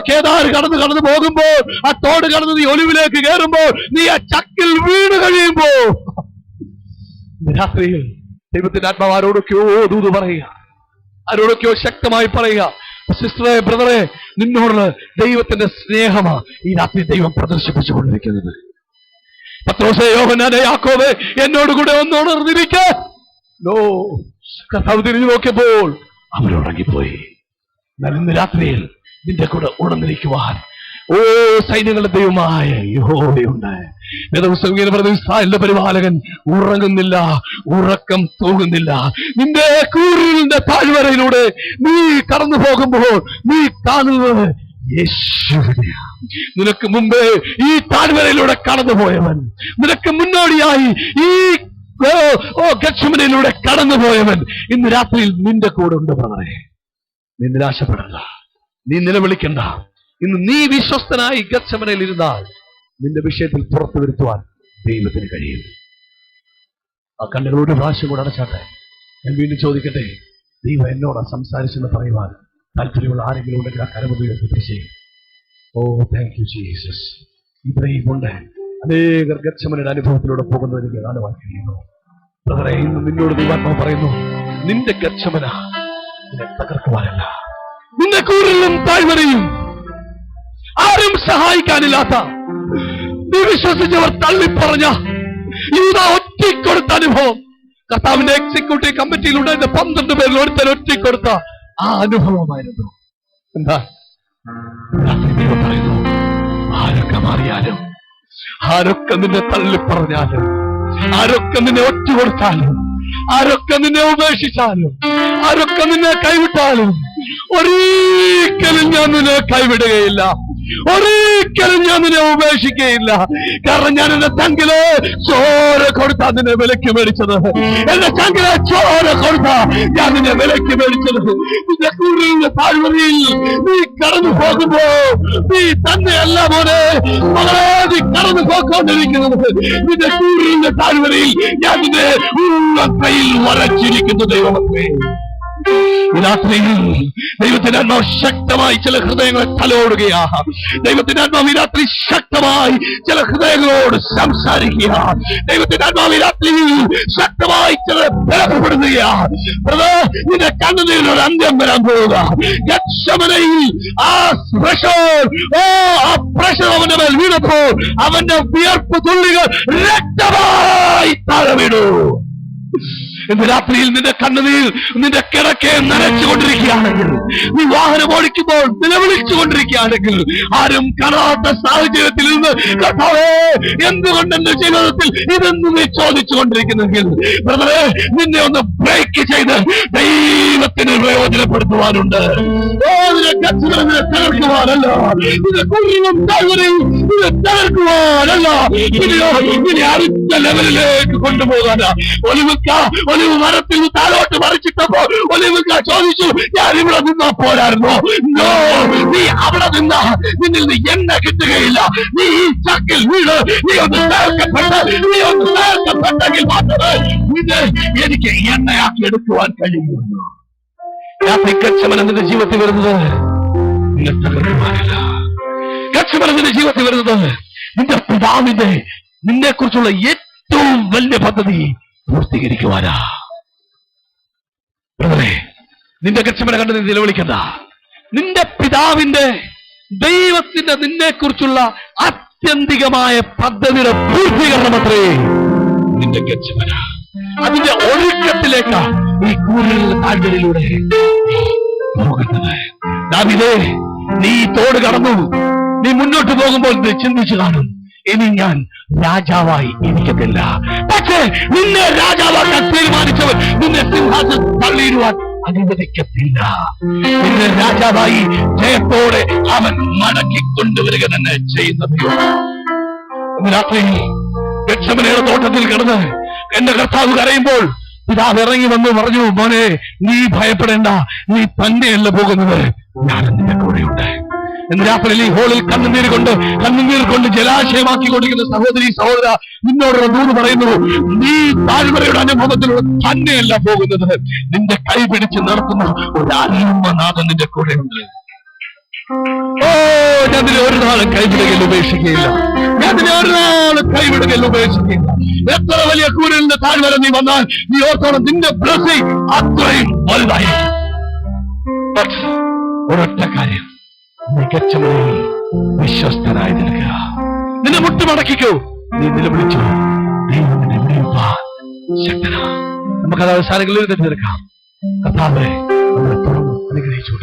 കേദാർ കടന്നു പോകുമ്പോൾ, ആ തോട് കടന്ന് നീ ഒലിവിലേക്ക് കയറുമ്പോൾ, നീ ആ ചക്കിൽ വീണ് കഴിയുമ്പോ രാത്രിയിൽ ദൈവത്തിന്റെ ആത്മാവ് ആരോടൊക്കെയോ ദൂത് പറയുക, ആരോടൊക്കെയോ ശക്തമായി പറയുക, സിസ്റ്ററെ, ബ്രദറെ, നിന്നോടുള്ള ദൈവത്തിന്റെ സ്നേഹമാ ഈ രാത്രി ദൈവം പ്രദർശിപ്പിച്ചുകൊണ്ടിരിക്കുന്നത്. പത്രോസേ, യോഹന്നാനെ, യാക്കോബേ, എന്നോടുകൂടെ ഒന്നുണർന്നിരിക്ക. കർത്താവ് തിരിഞ്ഞു നോക്കിയപ്പോൾ അവരുറങ്ങിപ്പോയി. എന്നാൽ ഇന്ന് രാത്രിയിൽ നിന്റെ കൂടെ ഉണർന്നിരിക്കുവാൻ സൈന്യങ്ങളുടെ ദൈവമായ യഹോവയുണ്ട്. ഇസ്രായേലിന്റെ പരിപാലകൻ ഉറങ്ങുന്നില്ല, ഉറക്കം തൂങ്ങുന്നില്ല. നിന്റെ കൂരിരുളിന്റെ താഴ്വരയിലൂടെ നീ കടന്നു പോകുമ്പോൾ നീ കാണുന്നത് യേശുവിനെയാണ്. നിനക്ക് മുമ്പേ ഈ താഴ്വരയിലൂടെ കടന്നുപോയവൻ, നിനക്ക് മുന്നോടിയായി ഈ ഗത്ശമനയിലൂടെ കടന്നുപോയവൻ ഇന്ന് രാത്രിയിൽ നിന്റെ കൂടെ ഉണ്ട്. ബ്രദറെ, നീ നിരാശപ്പെടണ്ട, നീ നിലവിളിക്കണ്ട. ഇന്ന് നീ വിശ്വസ്തനായി ഗത്ശമനയിൽ ഇരുന്നാൽ നിന്റെ വിഷയത്തിൽ പുറത്തു വരുത്തുവാൻ ദൈവത്തിന് കഴിയും. ആ കണ്ണുകളോട് പ്രാവശ്യം കൂടെ അടച്ചാട്ടെ. ഞാൻ വീണ്ടും ചോദിക്കട്ടെ, ദൈവം എന്നോട് സംസാരിച്ചെന്ന് പറയുവാൻ താല്പര്യമുള്ള ആരെങ്കിലും ഉണ്ടെങ്കിൽ ആ കരമുദ്രയിൽ ചെയ്യും. ഓ, താങ്ക് യു ജീസസ്. ഇബ്രാഹിമുണ്ട്, അനേകർ ഗത്ശമനയുടെ അനുഭവത്തിലൂടെ പോകുന്നത് എനിക്ക് കാണുവാൻ കഴിയുന്നു. ബ്രദറെ, ഇന്ന് നിന്നോട് ദൈവാത്മാവ് പറയുന്നു, നിന്റെ ഗത്ശമന നിന്നെ തകർക്കുവാനല്ല, നിന്റെ കൂരിലും താഴ്വരയും ആരും സഹായിക്കാനില്ലാത്ത, നീ വിശ്വസിച്ചവർ തള്ളിപ്പറഞ്ഞ യൂദാ ഒറ്റക്കൊടുത്ത അനുഭവം, കർത്താവിന്റെ എക്സിക്യൂട്ടീവ് കമ്മിറ്റിയിലുണ്ടായിരുന്ന 12 പേരിൽ ഒരുത്തൻ ഒറ്റക്കൊടുത്ത ആ അനുഭവമായിരുന്നു. എന്താ ദൈവം പറയുന്നു, ആരൊക്കെ മാറിയാലും, ആരൊക്കെ നിന്നെ തള്ളിപ്പറഞ്ഞാലും, ആരൊക്കെ നിന്നെ ഒറ്റ കൊടുത്താലും, ആരൊക്കെ നിന്നെ ഉപേക്ഷിച്ചാലും, ആരൊക്കെ നിന്നെ കൈവിട്ടാലും, ഒരിക്കലും ഞാൻ നിന്നെ കൈവിടുകയില്ല, ഒരിക്കലും ഞാൻ നിന്നെ ഉപേക്ഷിക്കുകയില്ല. കാരണം ഞാൻ എന്റെ തങ്കില് ചോര കൊടുത്താ നിന്നെ വിലക്ക് മേടിച്ചത്, എന്റെ തങ്കിലെ ചോര കൊടുത്താ ഞാൻ നിന്നെ വിലക്ക് മേടിച്ചത്. നിന്റെ കൂരിരുളിന്റെ താഴ്വരയിൽ നീ കടന്നു പോകുമ്പോ നീ തന്നെയല്ല മോനെ, മകളെ, നീ കടന്നു പോയിക്കൊണ്ടിരിക്കുന്നത്. നിന്റെ കൂരിരുളിന്റെ താഴ്വരയിൽ ഞാൻ നിന്നെ കയ്യിൽ വരച്ചിരിക്കുന്നു. ദൈവമേ, രാത്രിയിൽ ദൈവത്തിന്റെ ആത്മാവ് ശക്തമായി ചില ഹൃദയങ്ങളെ തലോടുകയാ. ദൈവത്തിന്റെ ആത്മാവ് രാത്രി ശക്തമായി ചില ഹൃദയങ്ങളോട് സംസാരിക്കുക. ദൈവത്തിന്റെ ആത്മാവ് രാത്രിയിൽ ശക്തമായി ചില ബലപ്പെടുകയാ. നിന്റെ കണ്ണുനീരിനൊരു അന്ത്യം വരാൻ പോവുക. ഗത്ശമനയിൽ ആ പ്രഷർ അവന്റെ മേൽ വീണപ്പോൾ അവന്റെ വിയർപ്പ് തുള്ളികൾ രക്തമായി താഴെ വീണു. ഇന്ന് രാത്രിയിൽ നിന്റെ കണ്ണുനീർ നിന്റെ കിടക്കെ നനച്ചുകൊണ്ടിരിക്കുകയാണെങ്കിൽ, നീ വാഹനം ഓടിക്കുമ്പോൾ നിലവിളിച്ചുകൊണ്ടിരിക്കുകയാണെങ്കിൽ, ആരും കാണാത്ത സാഹചര്യത്തിൽ നിന്ന് കർത്താവേ എന്തുകൊണ്ട് എന്റെ ജീവിതത്തിൽ ഇതെന്ന് നീ ചോദിച്ചുകൊണ്ടിരിക്കുന്നെങ്കിൽ, ബ്രദറെ, നിന്നെ ഒന്ന് ബ്രേക്ക് ചെയ്ത് ദൈവത്തിന് പ്രയോജനപ്പെടുത്തുവാനുണ്ട്. തകർക്കുവാനല്ല, നിന്റെ കുഞ്ഞും താഴ്വരയും തകർക്കുവാനല്ല, ഇനി അടുത്ത ലെവലിലേക്ക് കൊണ്ടുപോകാനാ. ഒലിവ് മരത്തിൽ താഴോട്ട് മറിച്ചിട്ടപ്പോ ഒലിവുക ചോദിച്ചു, ഞാൻ ഇവിടെ നിന്നാ പോരായിരുന്നോ? നോ, നീ അവിടെ നിന്നാ നിന്നിൽ നിന്ന് എണ്ണ കിട്ടുകയില്ല. നീ ഈ ചക്കിൽ വീട്, നീ ഒന്ന് ചേർക്കപ്പെട്ടെങ്കിൽ മാത്രമേ ഇത് എനിക്ക് എണ്ണയാക്കി എടുക്കുവാൻ കഴിയുള്ളൂ. രാത്രി ഗത്ശമന നിന്റെ ജീവിതത്തിൽ വരുന്നത് നിന്നെ തകർക്കുവാനല്ല. ഗത്ശമന നിന്റെ ജീവിതത്തിൽ വരുന്നത് നിന്റെ പിതാവിന്റെ നിന്നെ കുറിച്ചുള്ള ഏറ്റവും വലിയ പദ്ധതി പൂർത്തീകരിക്കുവാനാ. ബ്രദറെ, നിന്റെ ഗത്ശമന കണ്ട് നീ നിലവിളിക്കണ്ട. നിന്റെ പിതാവിന്റെ ദൈവത്തിന്റെ നിന്നെ കുറിച്ചുള്ള ആത്യന്തികമായ പദ്ധതിയുടെ പൂർത്തീകരണമത്രേ നിന്റെ ഗത്ശമന. അതിന്റെ ഒഴുക്കത്തിലേക്ക് ഈ കൂരിരുളിന്റെ താഴ്വരയിലൂടെ പോകുന്നത്. ദാവീദേ, നീ തോട് കടന്നു, നീ മുന്നോട്ട് പോകുമ്പോൾ നീ ചിന്തിച്ചു കാണും, ഇനി ഞാൻ രാജാവായി ഇരിക്കത്തില്ല. പക്ഷേ നിന്നെ രാജാവാക്കാൻ തീരുമാനിച്ചവൻ നിന്നെ സിംഹാസനം തള്ളിയിടുവാൻ അനുവദിക്കത്തില്ല. നിന്നെ രാജാവായി ജയത്തോടെ അവൻ മടക്കിക്കൊണ്ടുവരിക തന്നെ ചെയ്യുന്നത്. ഇന്ന് രാത്രി ഗെത്സമനയുടെ തോട്ടത്തിൽ കിടന്ന് എന്റെ കർത്താവ് കരയുമ്പോൾ പിതാവ് ഇറങ്ങി വന്നു പറഞ്ഞു, മോനെ നീ ഭയപ്പെടേണ്ട, നീ തന്നെയല്ല പോകുന്നത്, ഞാൻ നിന്റെ കൂടെയുണ്ട്. ഇന്ന് രാത്രി ഈ ഹോളിൽ കണ്ണുനീർ കൊണ്ട് ജലാശയമാക്കി കൊണ്ടിരിക്കുന്ന സഹോദരി സഹോദര, നിന്നോടുള്ള ദൂത് പറയുന്നു, നീ താഴ്വരയുടെ അനുഭവത്തിലൂടെ തന്നെയല്ല പോകുന്നത്, നിന്റെ കൈ പിടിച്ച് നടത്തുന്ന ഒരു ആത്മനാഥൻ നിന്റെ കൂടെയുണ്ട്. ഓ, ഞാനിതിനെ ഒരു നാളും കൈവിടുകയിൽ ഉപേക്ഷിക്കുകയില്ല. ഞാനിതിനെ ഒരു നാളും കൈവിടുകയിൽ ഉപേക്ഷിക്കുകയില്ല. എത്ര വലിയ കൂരലിന്റെ താഴ്വര നീ വന്നാൽ നീ ഓർത്തോളം നിന്റെ ബ്ലെസ്സിംഗ് അത്രയും വലുതായിരിക്കും. ഒരൊറ്റ കാര്യം, മികച്ച മുറിയിൽ വിശ്വസ്തനായി നിൽക്കുക. നിന്നെ മുട്ടുമടക്കിക്കോ, നീ നിലവിളിച്ചു, ദൈവം നിന്നെ വിളിപ്പാൻ ശക്തനാ. നമുക്കത് അവസാനങ്ങളിൽ തിരഞ്ഞെടുക്കാം. കർത്താവേ, നമ്മളെ തുറന്ന് അനുഗ്രഹിച്ചു.